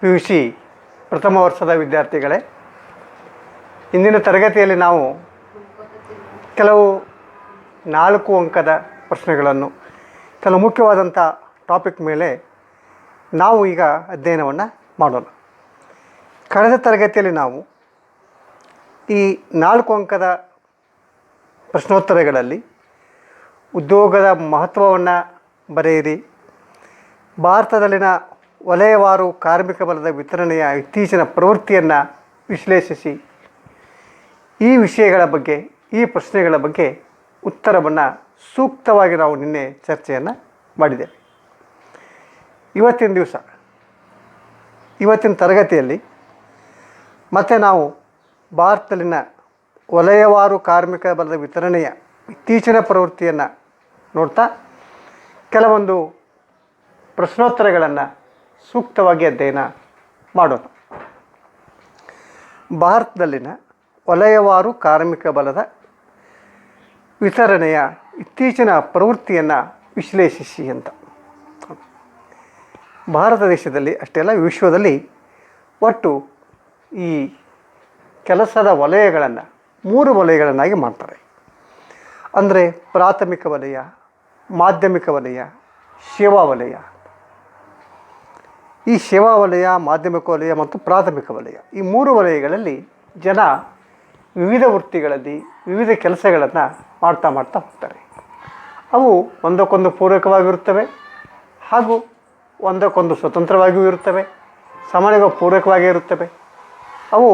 PUC ಪ್ರಥಮ ವರ್ಷದ ವಿದ್ಯಾರ್ಥಿಗಳೇ, ಇಂದಿನ ತರಗತಿಯಲ್ಲಿ ನಾವು ಕೆಲವು 4 ಅಂಕದ ಪ್ರಶ್ನೆಗಳನ್ನು ಕೆಲವು ಮುಖ್ಯವಾದಂಥ ಟಾಪಿಕ್ ಮೇಲೆ ನಾವು ಈಗ ಅಧ್ಯಯನವನ್ನು ಮಾಡೋಣ. ಕಳೆದ ತರಗತಿಯಲ್ಲಿ ನಾವು ಈ 4 ಅಂಕದ ಪ್ರಶ್ನೋತ್ತರಗಳಲ್ಲಿ ಉದ್ಯೋಗದ ಮಹತ್ವವನ್ನು ಬರೆಯಿರಿ, ಭಾರತದಲ್ಲಿನ ವಲಯವಾರು ಕಾರ್ಮಿಕ ಬಲದ ವಿತರಣೆಯ ಇತ್ತೀಚಿನ ಪ್ರವೃತ್ತಿಯನ್ನು ವಿಶ್ಲೇಷಿಸಿ, ಈ ವಿಷಯಗಳ ಬಗ್ಗೆ, ಈ ಪ್ರಶ್ನೆಗಳ ಬಗ್ಗೆ ಉತ್ತರವನ್ನು ಸೂಕ್ತವಾಗಿ ನಾವು ನಿನ್ನೆ ಚರ್ಚೆಯನ್ನು ಮಾಡಿದ್ದೇವೆ. ಇವತ್ತಿನ ತರಗತಿಯಲ್ಲಿ ಮತ್ತೆ ನಾವು ಭಾರತದಲ್ಲಿನ ವಲಯವಾರು ಕಾರ್ಮಿಕ ಬಲದ ವಿತರಣೆಯ ಇತ್ತೀಚಿನ ಪ್ರವೃತ್ತಿಯನ್ನು ನೋಡ್ತಾ ಕೆಲವೊಂದು ಪ್ರಶ್ನೋತ್ತರಗಳನ್ನು ಸೂಕ್ತವಾಗಿ ಅಧ್ಯಯನ ಮಾಡೋಣ. ಭಾರತದಲ್ಲಿನ ವಲಯವಾರು ಕಾರ್ಮಿಕ ಬಲದ ವಿತರಣೆಯ ಇತ್ತೀಚಿನ ಪ್ರವೃತ್ತಿಯನ್ನು ವಿಶ್ಲೇಷಿಸಿ ಅಂತ. ಭಾರತ ದೇಶದಲ್ಲಿ ಅಷ್ಟೇ ಅಲ್ಲ, ವಿಶ್ವದಲ್ಲಿ ಒಟ್ಟು ಈ ಕೆಲಸದ ವಲಯಗಳನ್ನು 3 ವಲಯಗಳನ್ನಾಗಿ ಮಾಡ್ತಾರೆ. ಅಂದರೆ ಪ್ರಾಥಮಿಕ ವಲಯ, ಮಾಧ್ಯಮಿಕ ವಲಯ, ಸೇವಾ ವಲಯ. ಈ ಸೇವಾ ವಲಯ, ಮಾಧ್ಯಮಿಕ ವಲಯ ಮತ್ತು ಪ್ರಾಥಮಿಕ ವಲಯ, ಈ 3 ವಲಯಗಳಲ್ಲಿ ಜನ ವಿವಿಧ ವೃತ್ತಿಗಳಲ್ಲಿ ವಿವಿಧ ಕೆಲಸಗಳನ್ನು ಮಾಡ್ತಾ ಹೋಗ್ತಾರೆ. ಅವು ಒಂದಕ್ಕೊಂದು ಪೂರಕವಾಗಿರುತ್ತವೆ ಹಾಗೂ ಒಂದಕ್ಕೊಂದು ಸ್ವತಂತ್ರವಾಗಿಯೂ ಇರುತ್ತವೆ, ಸಾಮಾನ್ಯವಾಗಿ ಪೂರಕವಾಗಿಯೇ ಇರುತ್ತವೆ. ಅವು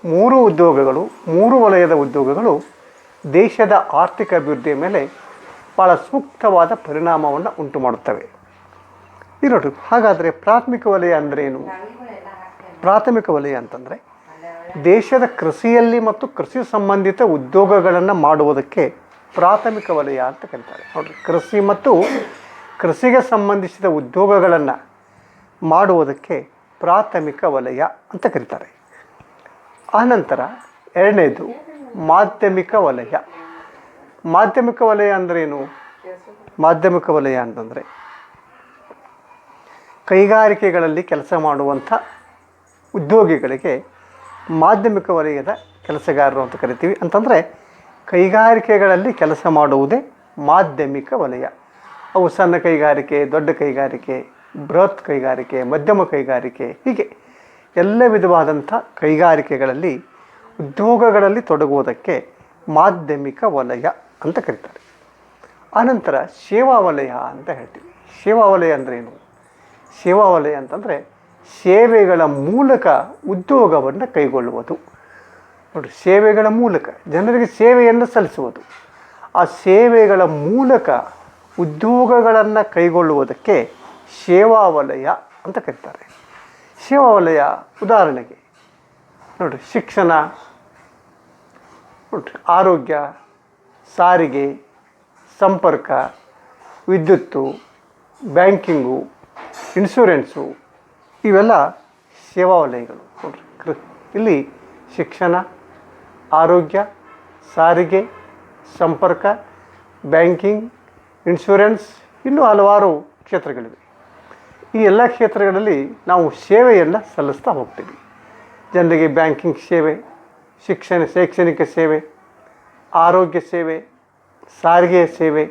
3 ಉದ್ಯೋಗಗಳು, 3 ವಲಯದ ಉದ್ಯೋಗಗಳು ದೇಶದ ಆರ್ಥಿಕ ಅಭಿವೃದ್ಧಿಯ ಮೇಲೆ ಭಾಳ ಸೂಕ್ತವಾದ ಪರಿಣಾಮವನ್ನು ಉಂಟು ಮಾಡುತ್ತವೆ. ಈ ನೋಡಿ, ಹಾಗಾದರೆ ಪ್ರಾಥಮಿಕ ವಲಯ ಅಂದರೆ ಏನು? ಪ್ರಾಥಮಿಕ ವಲಯ ಅಂತಂದರೆ ದೇಶದ ಕೃಷಿಯಲ್ಲಿ ಮತ್ತು ಕೃಷಿ ಸಂಬಂಧಿತ ಉದ್ಯೋಗಗಳನ್ನು ಮಾಡುವುದಕ್ಕೆ ಪ್ರಾಥಮಿಕ ವಲಯ ಅಂತ ಕರೀತಾರೆ. ನೋಡಿರಿ, ಕೃಷಿ ಮತ್ತು ಕೃಷಿಗೆ ಸಂಬಂಧಿಸಿದ ಉದ್ಯೋಗಗಳನ್ನು ಮಾಡುವುದಕ್ಕೆ ಪ್ರಾಥಮಿಕ ವಲಯ ಅಂತ ಕರೀತಾರೆ. ಆನಂತರ ಎರಡನೇದು ಮಾಧ್ಯಮಿಕ ವಲಯ. ಮಾಧ್ಯಮಿಕ ವಲಯ ಅಂದ್ರೇನು? ಮಾಧ್ಯಮಿಕ ವಲಯ ಅಂತಂದರೆ ಕೈಗಾರಿಕೆಗಳಲ್ಲಿ ಕೆಲಸ ಮಾಡುವಂಥ ಉದ್ಯೋಗಿಗಳಿಗೆ ಮಾಧ್ಯಮಿಕ ವಲಯದ ಕೆಲಸಗಾರರು ಅಂತ ಕರಿತೀವಿ. ಅಂತಂದರೆ ಕೈಗಾರಿಕೆಗಳಲ್ಲಿ ಕೆಲಸ ಮಾಡುವುದೇ ಮಾಧ್ಯಮಿಕ ವಲಯ. ಅವು ಸಣ್ಣ ಕೈಗಾರಿಕೆ, ದೊಡ್ಡ ಕೈಗಾರಿಕೆ, ಬೃಹತ್ ಕೈಗಾರಿಕೆ, ಮಧ್ಯಮ ಕೈಗಾರಿಕೆ, ಹೀಗೆ ಎಲ್ಲ ವಿಧವಾದಂಥ ಕೈಗಾರಿಕೆಗಳಲ್ಲಿ ಉದ್ಯೋಗಗಳಲ್ಲಿ ತೊಡಗುವುದಕ್ಕೆ ಮಾಧ್ಯಮಿಕ ವಲಯ ಅಂತ ಕರೀತಾರೆ. ಆನಂತರ ಸೇವಾ ವಲಯ ಅಂತ ಹೇಳ್ತೀವಿ. ಸೇವಾ ವಲಯ ಅಂದ್ರೇನು? ಸೇವಾ ವಲಯ ಅಂತಂದರೆ ಸೇವೆಗಳ ಮೂಲಕ ಉದ್ಯೋಗವನ್ನು ಕೈಗೊಳ್ಳುವುದು. ನೋಡಿ, ಸೇವೆಗಳ ಮೂಲಕ ಜನರಿಗೆ ಸೇವೆಯನ್ನು ಸಲ್ಲಿಸುವುದು. ಆ ಸೇವೆಗಳ ಮೂಲಕ ಉದ್ಯೋಗಗಳನ್ನು ಕೈಗೊಳ್ಳುವುದಕ್ಕೆ ಸೇವಾ ವಲಯ ಅಂತ ಕರೀತಾರೆ. ಸೇವಾ ವಲಯ ಉದಾಹರಣೆಗೆ ನೋಡಿ, ಶಿಕ್ಷಣ, ಆರೋಗ್ಯ, ಸಾರಿಗೆ, ಸಂಪರ್ಕ, ವಿದ್ಯುತ್ತು, ಬ್ಯಾಂಕಿಂಗು, ಇನ್ಶೂರೆನ್ಸು, ಇವೆಲ್ಲ ಸೇವಾ ವಲಯಗಳು. ನೋಡಿರಿ, ಇಲ್ಲಿ ಶಿಕ್ಷಣ, ಆರೋಗ್ಯ, ಸಾರಿಗೆ, ಸಂಪರ್ಕ, ಬ್ಯಾಂಕಿಂಗ್, ಇನ್ಶೂರೆನ್ಸ್, ಇನ್ನೂ ಹಲವಾರು ಕ್ಷೇತ್ರಗಳಿವೆ. ಈ ಎಲ್ಲ ಕ್ಷೇತ್ರಗಳಲ್ಲಿ ನಾವು ಸೇವೆಯನ್ನು ಸಲ್ಲಿಸ್ತಾ ಹೋಗ್ತೀವಿ. ಜನರಿಗೆ ಬ್ಯಾಂಕಿಂಗ್ ಸೇವೆ, ಶೈಕ್ಷಣಿಕ ಸೇವೆ, ಆರೋಗ್ಯ ಸೇವೆ, ಸಾರಿಗೆ ಸೇವೆ,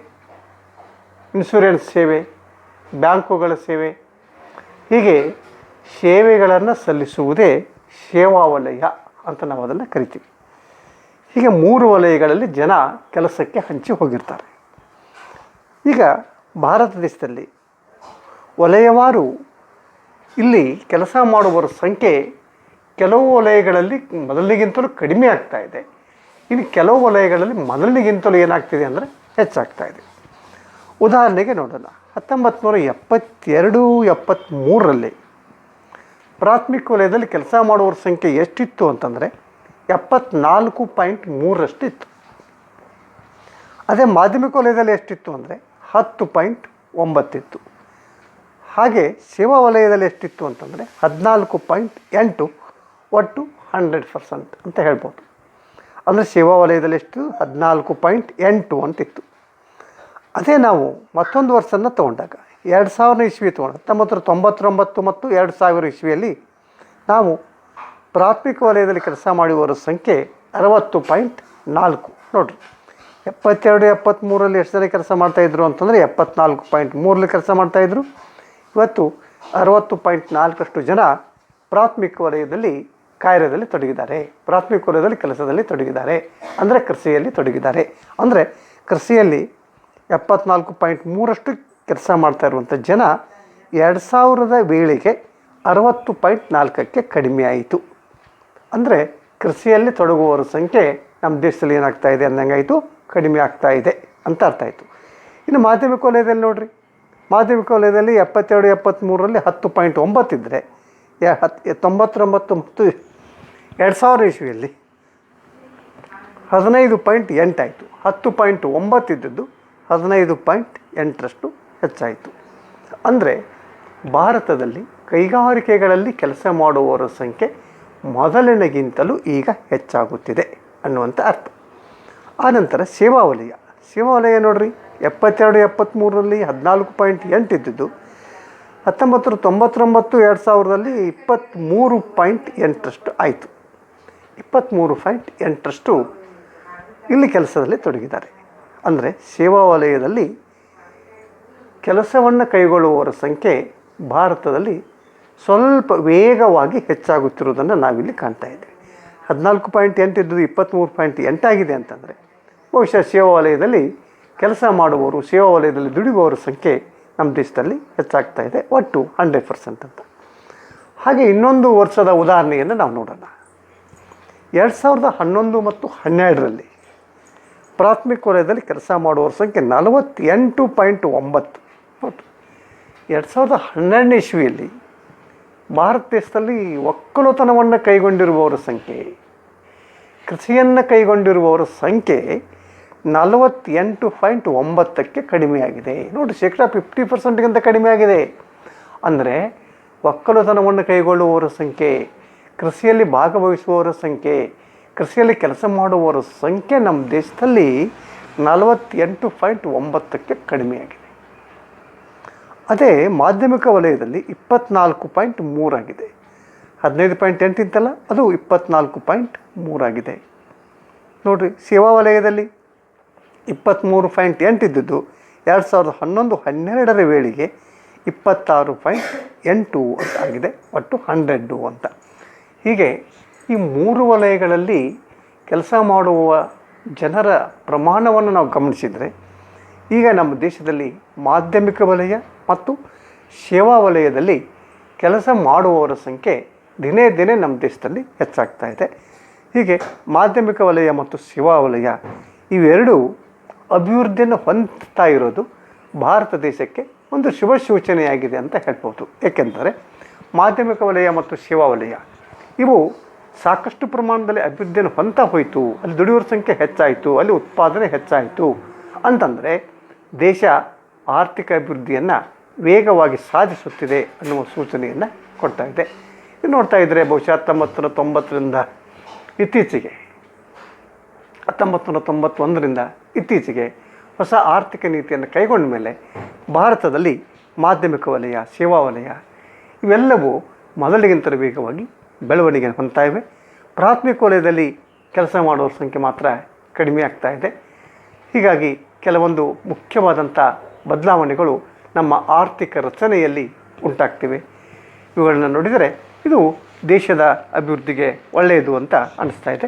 ಇನ್ಶೂರೆನ್ಸ್ ಸೇವೆ, ಬ್ಯಾಂಕುಗಳ ಸೇವೆ, ಹೀಗೆ ಸೇವೆಗಳನ್ನು ಸಲ್ಲಿಸುವುದೇ ಸೇವಾ ವಲಯ ಅಂತ ನಾವು ಅದನ್ನು ಕರಿತೀವಿ. ಹೀಗೆ 3 ವಲಯಗಳಲ್ಲಿ ಜನ ಕೆಲಸಕ್ಕೆ ಹಂಚಿ ಹೋಗಿರ್ತಾರೆ. ಈಗ ಭಾರತ ದೇಶದಲ್ಲಿ ವಲಯವಾರು ಇಲ್ಲಿ ಕೆಲಸ ಮಾಡುವವರ ಸಂಖ್ಯೆ ಕೆಲವು ವಲಯಗಳಲ್ಲಿ ಮೊದಲಿಗಿಂತಲೂ ಕಡಿಮೆ ಆಗ್ತಾ ಇದೆ. ಇನ್ನು ಕೆಲವು ವಲಯಗಳಲ್ಲಿ ಮೊದಲಿಗಿಂತಲೂ ಏನಾಗ್ತಿದೆ ಅಂದರೆ ಹೆಚ್ಚಾಗ್ತಾ ಇದೆ. ಉದಾಹರಣೆಗೆ ನೋಡೋಣ, 1972-73ರಲ್ಲಿ ಪ್ರಾಥಮಿಕ ವಲಯದಲ್ಲಿ ಕೆಲಸ ಮಾಡುವವರ ಸಂಖ್ಯೆ ಎಷ್ಟಿತ್ತು ಅಂತಂದರೆ 74.3 ಇತ್ತು. ಅದೇ ಮಾಧ್ಯಮಿಕ ವಲಯದಲ್ಲಿ ಎಷ್ಟಿತ್ತು ಅಂದರೆ 10.9 ಇತ್ತು. ಹಾಗೆ ಸೇವಾ ವಲಯದಲ್ಲಿ ಎಷ್ಟಿತ್ತು ಅಂತಂದರೆ 14.8, ಒಟ್ಟು 100% ಅಂತ ಹೇಳ್ಬೋದು. ಅಂದರೆ ಸೇವಾ ವಲಯದಲ್ಲಿ ಎಷ್ಟು? 14.8 ಅಂತಿತ್ತು. ಅದೇ ನಾವು ಮತ್ತೊಂದು ವರ್ಷನ ತೊಗೊಂಡಾಗ 2000 ಇಸ್ವಿ ತೊಗೊಂಡು 1999 ಮತ್ತು 2000 ಇಸ್ವಿಯಲ್ಲಿ ನಾವು ಪ್ರಾಥಮಿಕ ವಲಯದಲ್ಲಿ ಕೆಲಸ ಮಾಡುವವರ ಸಂಖ್ಯೆ 60.4. ನೋಡಿರಿ, 72 73ರಲ್ಲಿ ಎಷ್ಟು ಜನ ಕೆಲಸ ಮಾಡ್ತಾಯಿದ್ರು ಅಂತಂದರೆ 74.3 ಕೆಲಸ ಮಾಡ್ತಾಯಿದ್ರು. ಇವತ್ತು 60.4 ಜನ ಪ್ರಾಥಮಿಕ ವಲಯದಲ್ಲಿ ಕಾರ್ಯದಲ್ಲಿ ತೊಡಗಿದ್ದಾರೆ, ಪ್ರಾಥಮಿಕ ವಲಯದಲ್ಲಿ ಕೆಲಸದಲ್ಲಿ ತೊಡಗಿದ್ದಾರೆ, ಅಂದರೆ ಕೃಷಿಯಲ್ಲಿ ತೊಡಗಿದ್ದಾರೆ. ಅಂದರೆ ಕೃಷಿಯಲ್ಲಿ 74.3 ಕೆಲಸ ಮಾಡ್ತಾ ಇರುವಂಥ ಜನ 2000 ವೇಳೆಗೆ 60.4ಕ್ಕೆ ಕಡಿಮೆ ಆಯಿತು. ಅಂದರೆ ಕೃಷಿಯಲ್ಲಿ ತೊಡಗುವವರ ಸಂಖ್ಯೆ ನಮ್ಮ ದೇಶದಲ್ಲಿ ಏನಾಗ್ತಾ ಇದೆ ಅಂದಂಗಾಯಿತು, ಕಡಿಮೆ ಆಗ್ತಾ ಇದೆ ಅಂತ ಅರ್ಥ ಆಯಿತು. ಇನ್ನು ಮಾಧ್ಯಮಿಕ ವಲಯದಲ್ಲಿ ನೋಡಿರಿ, ಮಾಧ್ಯಮಿಕ ವಲಯದಲ್ಲಿ 72 73ರಲ್ಲಿ 10.9 ಇದ್ದರೆ 99 ಮತ್ತು 2000 ಇಸ್ವಿಯಲ್ಲಿ 15.8 ಆಯಿತು. 10.9 ಇದ್ದದ್ದು 15.8ರಷ್ಟು ಹೆಚ್ಚಾಯಿತು. ಅಂದರೆ ಭಾರತದಲ್ಲಿ ಕೈಗಾರಿಕೆಗಳಲ್ಲಿ ಕೆಲಸ ಮಾಡುವವರ ಸಂಖ್ಯೆ ಮೊದಲಿನಗಿಂತಲೂ ಈಗ ಹೆಚ್ಚಾಗುತ್ತಿದೆ ಅನ್ನುವಂಥ ಅರ್ಥ. ಆನಂತರ ಸೇವಾ ವಲಯ, ಸೇವಾ ವಲಯ ನೋಡಿರಿ, 72 73ರಲ್ಲಿ 14.8 ಇದ್ದದ್ದು 1999 2000ರಲ್ಲಿ 23.8ರಷ್ಟು ಆಯಿತು. 23.8ರಷ್ಟು ಇಲ್ಲಿ ಕೆಲಸದಲ್ಲಿ ತೊಡಗಿದ್ದಾರೆ. ಅಂದರೆ ಸೇವಾ ವಲಯದಲ್ಲಿ ಕೆಲಸವನ್ನು ಕೈಗೊಳ್ಳುವವರ ಸಂಖ್ಯೆ ಭಾರತದಲ್ಲಿ ಸ್ವಲ್ಪ ವೇಗವಾಗಿ ಹೆಚ್ಚಾಗುತ್ತಿರುವುದನ್ನು ನಾವಿಲ್ಲಿ ಕಾಣ್ತಾ ಇದ್ದೇವೆ. 14.8 ಇದ್ದದ್ದು 23.8 ಆಗಿದೆ ಅಂತಂದರೆ ಬಹುಶಃ ಸೇವಾ ವಲಯದಲ್ಲಿ ಕೆಲಸ ಮಾಡುವವರು, ಸೇವಾ ವಲಯದಲ್ಲಿ ದುಡಿಯುವವರ ಸಂಖ್ಯೆ ನಮ್ಮ ದೇಶದಲ್ಲಿ ಹೆಚ್ಚಾಗ್ತಾ ಇದೆ, ಒಟ್ಟು 100% ಅಂತ. ಹಾಗೆ ಇನ್ನೊಂದು ವರ್ಷದ ಉದಾಹರಣೆಯನ್ನು ನಾವು ನೋಡೋಣ. 2011 ಮತ್ತು 12ರಲ್ಲಿ ಪ್ರಾಥಮಿಕ ವಲಯದಲ್ಲಿ ಕೆಲಸ ಮಾಡುವವರ ಸಂಖ್ಯೆ 48.9. 2012 ಇಸ್ವಿಯಲ್ಲಿ ಭಾರತ ದೇಶದಲ್ಲಿ ಒಕ್ಕಲುತನವನ್ನು ಕೈಗೊಂಡಿರುವವರ ಸಂಖ್ಯೆ, ಕೃಷಿಯನ್ನು ಕೈಗೊಂಡಿರುವವರ ಸಂಖ್ಯೆ 48.9ಕ್ಕೆ ಕಡಿಮೆಯಾಗಿದೆ. ನೋಡಿ, 50%ಗಿಂತ ಕಡಿಮೆ ಆಗಿದೆ. ಅಂದರೆ ಒಕ್ಕಲುತನವನ್ನು ಕೈಗೊಳ್ಳುವವರ ಸಂಖ್ಯೆ, ಕೃಷಿಯಲ್ಲಿ ಭಾಗವಹಿಸುವವರ ಸಂಖ್ಯೆ, ಕೃಷಿಯಲ್ಲಿ ಕೆಲಸ ಮಾಡುವವರ ಸಂಖ್ಯೆ ನಮ್ಮ ದೇಶದಲ್ಲಿ 48.9ಕ್ಕೆ ಕಡಿಮೆಯಾಗಿದೆ. ಅದೇ ಮಾಧ್ಯಮಿಕ ವಲಯದಲ್ಲಿ 24.3 ಆಗಿದೆ. 15.8 ಇತ್ತಲ್ಲ, ಅದು 24.3 ಆಗಿದೆ. ನೋಡಿರಿ, ಸೇವಾ ವಲಯದಲ್ಲಿ 23.8 ಇದ್ದದ್ದು 2011 12ರ ವೇಳೆಗೆ 26.8 ಅಂತ ಆಗಿದೆ, ಒಟ್ಟು 100 ಅಂತ. ಹೀಗೆ ಈ 3 ವಲಯಗಳಲ್ಲಿ ಕೆಲಸ ಮಾಡುವ ಜನರ ಪ್ರಮಾಣವನ್ನು ನಾವು ಗಮನಿಸಿದರೆ ಈಗ ನಮ್ಮ ದೇಶದಲ್ಲಿ ಮಾಧ್ಯಮಿಕ ವಲಯ ಮತ್ತು ಸೇವಾ ವಲಯದಲ್ಲಿ ಕೆಲಸ ಮಾಡುವವರ ಸಂಖ್ಯೆ ದಿನೇ ದಿನೇ ನಮ್ಮ ದೇಶದಲ್ಲಿ ಹೆಚ್ಚಾಗ್ತಾ ಇದೆ. ಹೀಗೆ ಮಾಧ್ಯಮಿಕ ವಲಯ ಮತ್ತು ಸೇವಾ ವಲಯ ಇವೆರಡೂ ಅಭಿವೃದ್ಧಿಯನ್ನು ಹೊಂದುತ್ತಾ ಇರೋದು ಭಾರತ ದೇಶಕ್ಕೆ ಒಂದು ಶುಭ ಸೂಚನೆಯಾಗಿದೆ ಅಂತ ಹೇಳ್ಬೋದು. ಏಕೆಂದರೆ ಮಾಧ್ಯಮಿಕ ವಲಯ ಮತ್ತು ಸೇವಾ ವಲಯ ಇವು ಸಾಕಷ್ಟು ಪ್ರಮಾಣದಲ್ಲಿ ಅಭಿವೃದ್ಧಿಯನ್ನು ಹೊಂದ್ತಾ ಹೋಯಿತು, ಅಲ್ಲಿ ದುಡಿಯೋರ ಸಂಖ್ಯೆ ಹೆಚ್ಚಾಯಿತು, ಅಲ್ಲಿ ಉತ್ಪಾದನೆ ಹೆಚ್ಚಾಯಿತು ಅಂತಂದರೆ ದೇಶ ಆರ್ಥಿಕ ಅಭಿವೃದ್ಧಿಯನ್ನು ವೇಗವಾಗಿ ಸಾಧಿಸುತ್ತಿದೆ ಅನ್ನುವ ಸೂಚನೆಯನ್ನು ಕೊಡ್ತಾ ಇದೆ. ಇದು ನೋಡ್ತಾ ಇದ್ದರೆ ಬಹುಶಃ 1990ರಿಂದ ಇತ್ತೀಚೆಗೆ 1991ರಿಂದ ಇತ್ತೀಚೆಗೆ ಹೊಸ ಆರ್ಥಿಕ ನೀತಿಯನ್ನು ಕೈಗೊಂಡ ಮೇಲೆ ಭಾರತದಲ್ಲಿ ಮಾಧ್ಯಮಿಕ ವಲಯ, ಸೇವಾ ವಲಯ ಇವೆಲ್ಲವೂ ಮೊದಲಿಗಿಂತ ವೇಗವಾಗಿ ಬೆಳವಣಿಗೆ ಹೊಂದ್ತಾ ಇವೆ. ಪ್ರಾಥಮಿಕ ವಲಯದಲ್ಲಿ ಕೆಲಸ ಮಾಡುವ ಸಂಖ್ಯೆ ಮಾತ್ರ ಕಡಿಮೆ ಆಗ್ತಾ ಇದೆ. ಹೀಗಾಗಿ ಕೆಲವೊಂದು ಮುಖ್ಯವಾದಂಥ ಬದಲಾವಣೆಗಳು ನಮ್ಮ ಆರ್ಥಿಕ ರಚನೆಯಲ್ಲಿ ಉಂಟಾಗ್ತಿವೆ. ಇವುಗಳನ್ನ ನೋಡಿದರೆ ಇದು ದೇಶದ ಅಭಿವೃದ್ಧಿಗೆ ಒಳ್ಳೆಯದು ಅಂತ ಅನಿಸ್ತಾ ಇದೆ.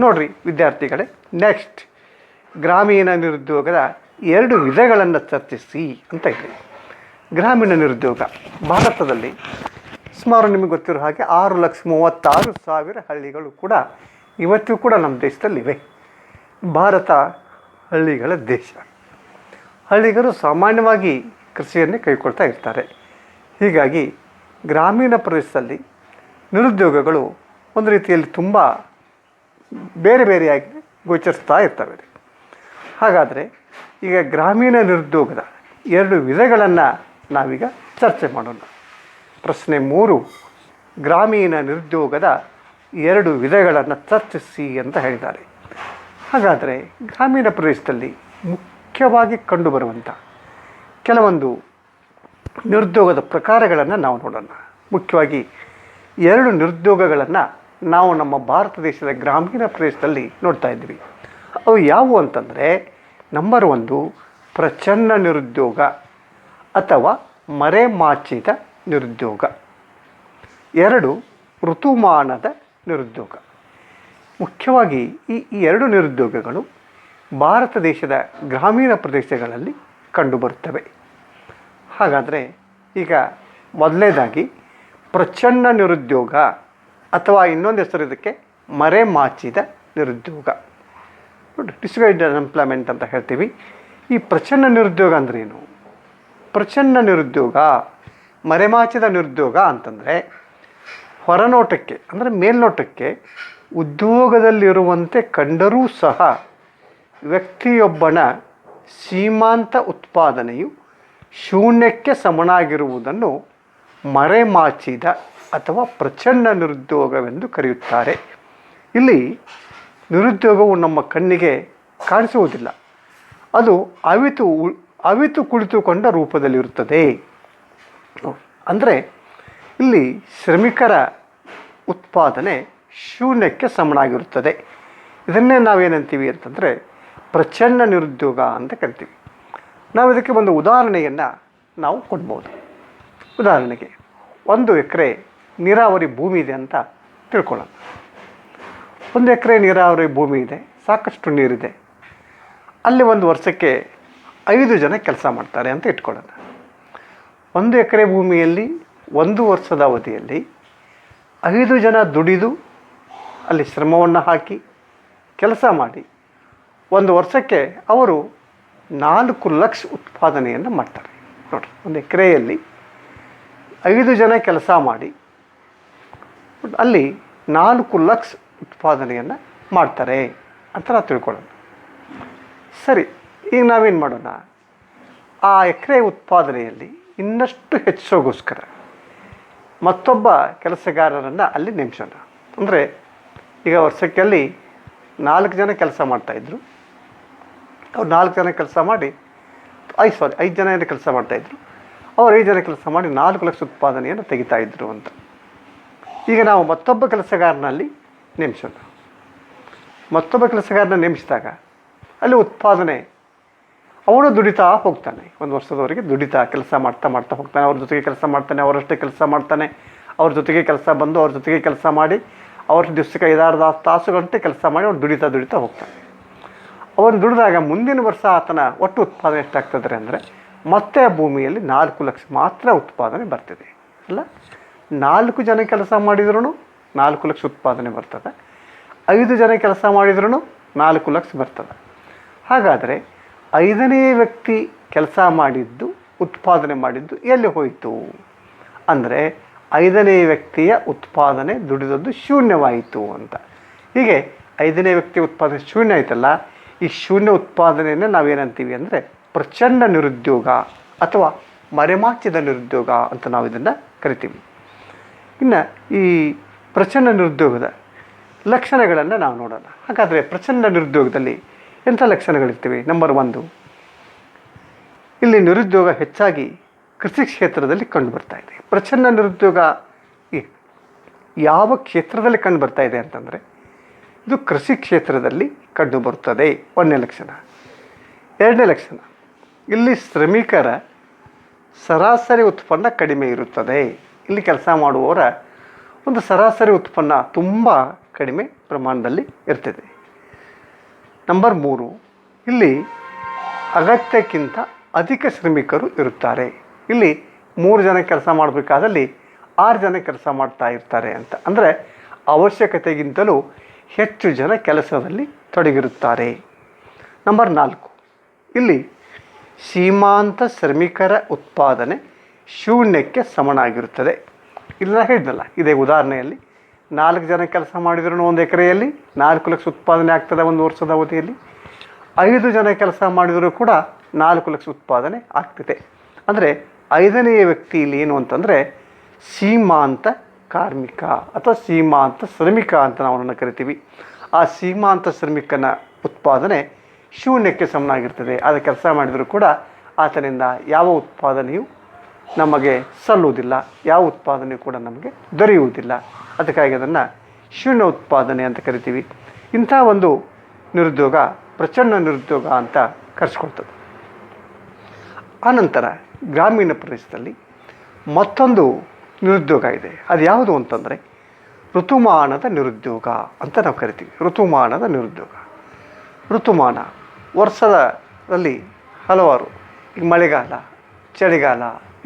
ನೋಡಿರಿ ವಿದ್ಯಾರ್ಥಿಗಳೇ, ನೆಕ್ಸ್ಟ್ ಗ್ರಾಮೀಣ ನಿರುದ್ಯೋಗದ 2 ವಿಧಗಳನ್ನು ಚರ್ಚಿಸಿ ಅಂತ ಇದೆ. ಗ್ರಾಮೀಣ ನಿರುದ್ಯೋಗ ಭಾರತದಲ್ಲಿ ಸುಮಾರು ನಿಮಗೆ ಗೊತ್ತಿರೋ ಹಾಗೆ 6,36,000 ಹಳ್ಳಿಗಳು ಕೂಡ ಇವತ್ತು ಕೂಡ ನಮ್ಮ ದೇಶದಲ್ಲಿವೆ. ಭಾರತ ಹಳ್ಳಿಗಳ ದೇಶ. ಹಳ್ಳಿಗರು ಸಾಮಾನ್ಯವಾಗಿ ಕೃಷಿಯನ್ನೇ ಕೈಗೊಳ್ತಾ ಇರ್ತಾರೆ. ಹೀಗಾಗಿ ಗ್ರಾಮೀಣ ಪ್ರದೇಶದಲ್ಲಿ ನಿರುದ್ಯೋಗಗಳು ಒಂದು ರೀತಿಯಲ್ಲಿ ತುಂಬ ಬೇರೆ ಬೇರೆಯಾಗಿ ಗೋಚರಿಸ್ತಾ ಇರ್ತವೆ. ಹಾಗಾದರೆ ಈಗ ಗ್ರಾಮೀಣ ನಿರುದ್ಯೋಗದ 2 ವಿಧಗಳನ್ನು ನಾವೀಗ ಚರ್ಚೆ ಮಾಡೋಣ. ಪ್ರಶ್ನೆ 3, ಗ್ರಾಮೀಣ ನಿರುದ್ಯೋಗದ 2 ವಿಧಗಳನ್ನು ಚರ್ಚಿಸಿ ಅಂತ ಹೇಳಿದ್ದಾರೆ. ಹಾಗಾದರೆ ಗ್ರಾಮೀಣ ಪ್ರದೇಶದಲ್ಲಿ ಮುಖ್ಯವಾಗಿ ಕಂಡುಬರುವಂಥ ಕೆಲವೊಂದು ನಿರುದ್ಯೋಗದ ಪ್ರಕಾರಗಳನ್ನು ನಾವು ನೋಡೋಣ. ಮುಖ್ಯವಾಗಿ 2 ನಿರುದ್ಯೋಗಗಳನ್ನು ನಾವು ನಮ್ಮ ಭಾರತ ದೇಶದ ಗ್ರಾಮೀಣ ಪ್ರದೇಶದಲ್ಲಿ ನೋಡ್ತಾ ಇದ್ವಿ. ಅವು ಯಾವುವು ಅಂತಂದರೆ, ನಂಬರ್ 1 ಪ್ರಚಂಡ ನಿರುದ್ಯೋಗ ಅಥವಾ ಮರೆಮಾಚಿದ ನಿರುದ್ಯೋಗ. 2 ಋತುಮಾನದ ನಿರುದ್ಯೋಗ. ಮುಖ್ಯವಾಗಿ ಈ 2 ನಿರುದ್ಯೋಗಗಳು ಭಾರತ ದೇಶದ ಗ್ರಾಮೀಣ ಪ್ರದೇಶಗಳಲ್ಲಿ ಕಂಡುಬರುತ್ತವೆ. ಹಾಗಾದರೆ ಈಗ ಮೊದಲನೇದಾಗಿ ಪ್ರಚಂಡ ನಿರುದ್ಯೋಗ ಅಥವಾ ಇನ್ನೊಂದು ಹೆಸರು ಇದಕ್ಕೆ ಮರೆಮಾಚಿದ ನಿರುದ್ಯೋಗ, ಡಿಸ್ಗೈಸ್ಡ್ ಅನ್ಎಂಪ್ಲಾಯ್ಮೆಂಟ್ ಅಂತ ಹೇಳ್ತೀವಿ. ಈ ಪ್ರಚಂಡ ನಿರುದ್ಯೋಗ ಅಂದ್ರೇನು? ಪ್ರಚಂಡ ನಿರುದ್ಯೋಗ, ಮರೆಮಾಚಿದ ನಿರುದ್ಯೋಗ ಅಂತಂದರೆ ಹೊರನೋಟಕ್ಕೆ ಅಂದರೆ ಮೇಲ್ನೋಟಕ್ಕೆ ಉದ್ಯೋಗದಲ್ಲಿರುವಂತೆ ಕಂಡರೂ ಸಹ ವ್ಯಕ್ತಿಯೊಬ್ಬನ ಸೀಮಾಂತ ಉತ್ಪಾದನೆಯು ಶೂನ್ಯಕ್ಕೆ ಸಮನಾಗಿರುವುದನ್ನು ಮರೆಮಾಚಿದ ಅಥವಾ ಪ್ರಚಂಡ ನಿರುದ್ಯೋಗವೆಂದು ಕರೆಯುತ್ತಾರೆ. ಇಲ್ಲಿ ನಿರುದ್ಯೋಗವು ನಮ್ಮ ಕಣ್ಣಿಗೆ ಕಾಣಿಸುವುದಿಲ್ಲ, ಅದು ಅವಿತು ಕುಳಿತುಕೊಂಡ ರೂಪದಲ್ಲಿರುತ್ತದೆ. ಅಂದರೆ ಇಲ್ಲಿ ಶ್ರಮಿಕರ ಉತ್ಪಾದನೆ ಶೂನ್ಯಕ್ಕೆ ಸಮನಾಗಿರುತ್ತದೆ. ಇದನ್ನೇ ನಾವೇನಂತೀವಿ ಅಂತಂದರೆ ಪ್ರಚಂಡ ನಿರುದ್ಯೋಗ ಅಂತ ಕರಿತೀವಿ. ನಾವು ಇದಕ್ಕೆ ಒಂದು ಉದಾಹರಣೆಯನ್ನು ನಾವು ಕೊಡ್ಬೋದು. ಉದಾಹರಣೆಗೆ 1 ಎಕರೆ ನೀರಾವರಿ ಭೂಮಿ ಇದೆ ಅಂತ ತಿಳ್ಕೊಳ್ಳೋಣ. 1 ಎಕರೆ ನೀರಾವರಿ ಭೂಮಿ ಇದೆ, ಸಾಕಷ್ಟು ನೀರಿದೆ. ಅಲ್ಲಿ ಒಂದು ವರ್ಷಕ್ಕೆ 5 ಜನ ಕೆಲಸ ಮಾಡ್ತಾರೆ ಅಂತ ಇಟ್ಕೊಳ್ಳೋಣ. 1 ಎಕರೆ ಭೂಮಿಯಲ್ಲಿ 1 ವರ್ಷದ ಅವಧಿಯಲ್ಲಿ 5 ಜನ ದುಡಿದು ಅಲ್ಲಿ ಶ್ರಮವನ್ನು ಹಾಕಿ ಕೆಲಸ ಮಾಡಿ 1 ವರ್ಷಕ್ಕೆ ಅವರು 4 ಲಕ್ಷ ಉತ್ಪಾದನೆಯನ್ನು ಮಾಡ್ತಾರೆ. ನೋಡಿರಿ, 1 ಎಕರೆಯಲ್ಲಿ 5 ಜನ ಕೆಲಸ ಮಾಡಿ ಅಲ್ಲಿ 4 ಲಕ್ಷ ಉತ್ಪಾದನೆಯನ್ನು ಮಾಡ್ತಾರೆ ಅಂತ ನಾವು ತಿಳ್ಕೊಳ್ಳೋಣ. ಸರಿ, ಈಗ ನಾವೇನು ಮಾಡೋಣ? ಆ ಎಕರೆ ಉತ್ಪಾದನೆಯಲ್ಲಿ ಇನ್ನಷ್ಟು ಹೆಚ್ಚೋಗೋಸ್ಕರ ಮತ್ತೊಬ್ಬ ಕೆಲಸಗಾರರನ್ನು ಅಲ್ಲಿ ನೇಮಿಸೋಣ. ಅಂದರೆ ಈಗ ವರ್ಷಕ್ಕೆ ಅಲ್ಲಿ 4 ಜನ ಕೆಲಸ ಮಾಡ್ತಾಯಿದ್ರು. ಅವ್ರು 4 ಜನ ಕೆಲಸ ಮಾಡಿ 5 ಜನ ಕೆಲಸ ಮಾಡ್ತಾಯಿದ್ರು. ಅವ್ರು 5 ಜನ ಕೆಲಸ ಮಾಡಿ 4 ಲಕ್ಷ ಉತ್ಪಾದನೆಯನ್ನು ತೆಗಿತಾಯಿದ್ರು ಅಂತ. ಈಗ ನಾವು ಮತ್ತೊಬ್ಬ ಕೆಲಸಗಾರನಲ್ಲಿ ನೇಮಿಸೋಣ. ಮತ್ತೊಬ್ಬ ಕೆಲಸಗಾರನ ನೇಮಿಸಿದಾಗ ಅಲ್ಲಿ ಉತ್ಪಾದನೆ ಅವನು ದುಡಿತಾ ಹೋಗ್ತಾನೆ. 1 ವರ್ಷದವರೆಗೆ ದುಡಿತಾ ಕೆಲಸ ಮಾಡ್ತಾ ಹೋಗ್ತಾನೆ. ಅವ್ರ ಜೊತೆಗೆ ಕೆಲಸ ಮಾಡ್ತಾನೆ, ಅವರಷ್ಟೇ ಕೆಲಸ ಮಾಡ್ತಾನೆ, ಅವ್ರ ಜೊತೆಗೆ ಕೆಲಸ ಬಂದು ಅವ್ರ ಜೊತೆಗೆ ಕೆಲಸ ಮಾಡಿ ಅವ್ರ ದಿವಸಕ್ಕೆ 5-6 ತಾಸು ಗಂಟೆ ಕೆಲಸ ಮಾಡಿ ಅವ್ರು ದುಡಿತಾ ಹೋಗ್ತಾನೆ. ಅವನು ದುಡಿದಾಗ ಮುಂದಿನ ವರ್ಷ ಆತನ ಒಟ್ಟು ಉತ್ಪಾದನೆ ಎಷ್ಟಾಗ್ತದೆ ಅಂದರೆ ಮತ್ತೆ ಆ ಭೂಮಿಯಲ್ಲಿ 4 ಲಕ್ಷ ಮಾತ್ರ ಉತ್ಪಾದನೆ ಬರ್ತಿದೆ. ಅಲ್ಲ, 4 ಜನ ಕೆಲಸ ಮಾಡಿದ್ರೂ 4 ಲಕ್ಷ ಉತ್ಪಾದನೆ ಬರ್ತದೆ, 5 ಜನ ಕೆಲಸ ಮಾಡಿದ್ರೂ 4 ಲಕ್ಷ ಬರ್ತದೆ. ಹಾಗಾದರೆ 5ನೇ ವ್ಯಕ್ತಿ ಕೆಲಸ ಮಾಡಿದ್ದು, ಉತ್ಪಾದನೆ ಮಾಡಿದ್ದು ಎಲ್ಲಿ ಹೋಯಿತು ಅಂದರೆ 5ನೇ ವ್ಯಕ್ತಿಯ ಉತ್ಪಾದನೆ ದುಡಿದದ್ದು ಶೂನ್ಯವಾಯಿತು ಅಂತ. ಹೀಗೆ 5ನೇ ವ್ಯಕ್ತಿ ಉತ್ಪಾದನೆ ಶೂನ್ಯ ಆಯಿತಲ್ಲ, ಈ ಶೂನ್ಯ ಉತ್ಪಾದನೆಯನ್ನು ನಾವೇನಂತೀವಿ ಅಂದರೆ ಪ್ರಚಂಡ ನಿರುದ್ಯೋಗ ಅಥವಾ ಮರೆಮಾಚಿದ ನಿರುದ್ಯೋಗ ಅಂತ ನಾವು ಇದನ್ನು ಕರಿತೀವಿ. ಇನ್ನು ಈ ಪ್ರಚಂಡ ನಿರುದ್ಯೋಗದ ಲಕ್ಷಣಗಳನ್ನು ನಾವು ನೋಡೋಣ. ಹಾಗಾದರೆ ಪ್ರಚಂಡ ನಿರುದ್ಯೋಗದಲ್ಲಿ ಎಂಥ ಲಕ್ಷಣಗಳಿರ್ತವೆ? ನಂಬರ್ 1, ಇಲ್ಲಿ ನಿರುದ್ಯೋಗ ಹೆಚ್ಚಾಗಿ ಕೃಷಿ ಕ್ಷೇತ್ರದಲ್ಲಿ ಕಂಡುಬರ್ತಾ ಇದೆ. ಪ್ರಚಂಡ ನಿರುದ್ಯೋಗ ಯಾವ ಕ್ಷೇತ್ರದಲ್ಲಿ ಕಂಡುಬರ್ತಾ ಇದೆ ಅಂತಂದರೆ ಇದು ಕೃಷಿ ಕ್ಷೇತ್ರದಲ್ಲಿ ಕಂಡುಬರುತ್ತದೆ. 1ನೇ ಲಕ್ಷಣ. 2ನೇ ಲಕ್ಷಣ, ಇಲ್ಲಿ ಶ್ರಮಿಕರ ಸರಾಸರಿ ಉತ್ಪನ್ನ ಕಡಿಮೆ ಇರುತ್ತದೆ. ಇಲ್ಲಿ ಕೆಲಸ ಮಾಡುವವರ ಒಂದು ಸರಾಸರಿ ಉತ್ಪನ್ನ ತುಂಬ ಕಡಿಮೆ ಪ್ರಮಾಣದಲ್ಲಿ ಇರ್ತದೆ. ನಂಬರ್ 3, ಇಲ್ಲಿ ಅಗತ್ಯಕ್ಕಿಂತ ಅಧಿಕ ಶ್ರಮಿಕರು ಇರುತ್ತಾರೆ. ಇಲ್ಲಿ 3 ಜನ ಕೆಲಸ ಮಾಡಬೇಕಾದಲ್ಲಿ 6 ಜನ ಕೆಲಸ ಮಾಡ್ತಾ ಇರ್ತಾರೆ ಅಂತ. ಅಂದರೆ ಅವಶ್ಯಕತೆಗಿಂತಲೂ ಹೆಚ್ಚು ಜನ ಕೆಲಸದಲ್ಲಿ ತೊಡಗಿರುತ್ತಾರೆ. ನಂಬರ್ 4, ಇಲ್ಲಿ ಸೀಮಾಂತ ಶ್ರಮಿಕರ ಉತ್ಪಾದನೆ ಶೂನ್ಯಕ್ಕೆ ಸಮನಾಗಿರುತ್ತದೆ. ಇಲ್ಲ ಹೇಳಿದ್ನಲ್ಲ, ಇದೇ ಉದಾಹರಣೆಯಲ್ಲಿ 4 ಜನ ಕೆಲಸ ಮಾಡಿದ್ರು 1 ಎಕರೆಯಲ್ಲಿ 4 ಲಕ್ಷ ಉತ್ಪಾದನೆ ಆಗ್ತದೆ 1 ವರ್ಷದ ಅವಧಿಯಲ್ಲಿ. 5 ಜನ ಕೆಲಸ ಮಾಡಿದರೂ ಕೂಡ 4 ಲಕ್ಷ ಉತ್ಪಾದನೆ ಆಗ್ತಿದೆ. ಅಂದರೆ 5ನೇ ವ್ಯಕ್ತಿ ಇಲ್ಲಿ ಏನು ಅಂತಂದರೆ ಸೀಮಾಂತ ಕಾರ್ಮಿಕ ಅಥವಾ ಸೀಮಾಂತ ಶ್ರಮಿಕ ಅಂತ ನಾವು ಅವನನ್ನು ಕರಿತೀವಿ. ಆ ಸೀಮಾಂತ ಶ್ರಮಿಕನ ಉತ್ಪಾದನೆ ಶೂನ್ಯಕ್ಕೆ ಸಮನಾಗಿರ್ತದೆ. ಅದು ಕೆಲಸ ಮಾಡಿದರೂ ಕೂಡ ಆತನಿಂದ ಯಾವ ಉತ್ಪಾದನೆಯೂ ನಮಗೆ ಸಲ್ಲುವುದಿಲ್ಲ, ಯಾವ ಉತ್ಪಾದನೆ ಕೂಡ ನಮಗೆ ದೊರೆಯುವುದಿಲ್ಲ. ಅದಕ್ಕಾಗಿ ಅದನ್ನು ಶೂನ್ಯ ಉತ್ಪಾದನೆ ಅಂತ ಕರಿತೀವಿ. ಇಂಥ ಒಂದು ನಿರುದ್ಯೋಗ ಪ್ರಚಂಡ ನಿರುದ್ಯೋಗ ಅಂತ ಕರೆಸ್ಕೊಳ್ತದೆ. ಆನಂತರ ಗ್ರಾಮೀಣ ಪ್ರದೇಶದಲ್ಲಿ ಮತ್ತೊಂದು ನಿರುದ್ಯೋಗ ಇದೆ. ಅದು ಯಾವುದು ಅಂತಂದರೆ ಋತುಮಾನದ ನಿರುದ್ಯೋಗ ಅಂತ ನಾವು ಕರಿತೀವಿ. ಋತುಮಾನದ ನಿರುದ್ಯೋಗ. ಋತುಮಾನ ವರ್ಷದಲ್ಲಿ ಹಲವಾರು, ಈಗ ಮಳೆಗಾಲ, ಚಳಿಗಾಲ,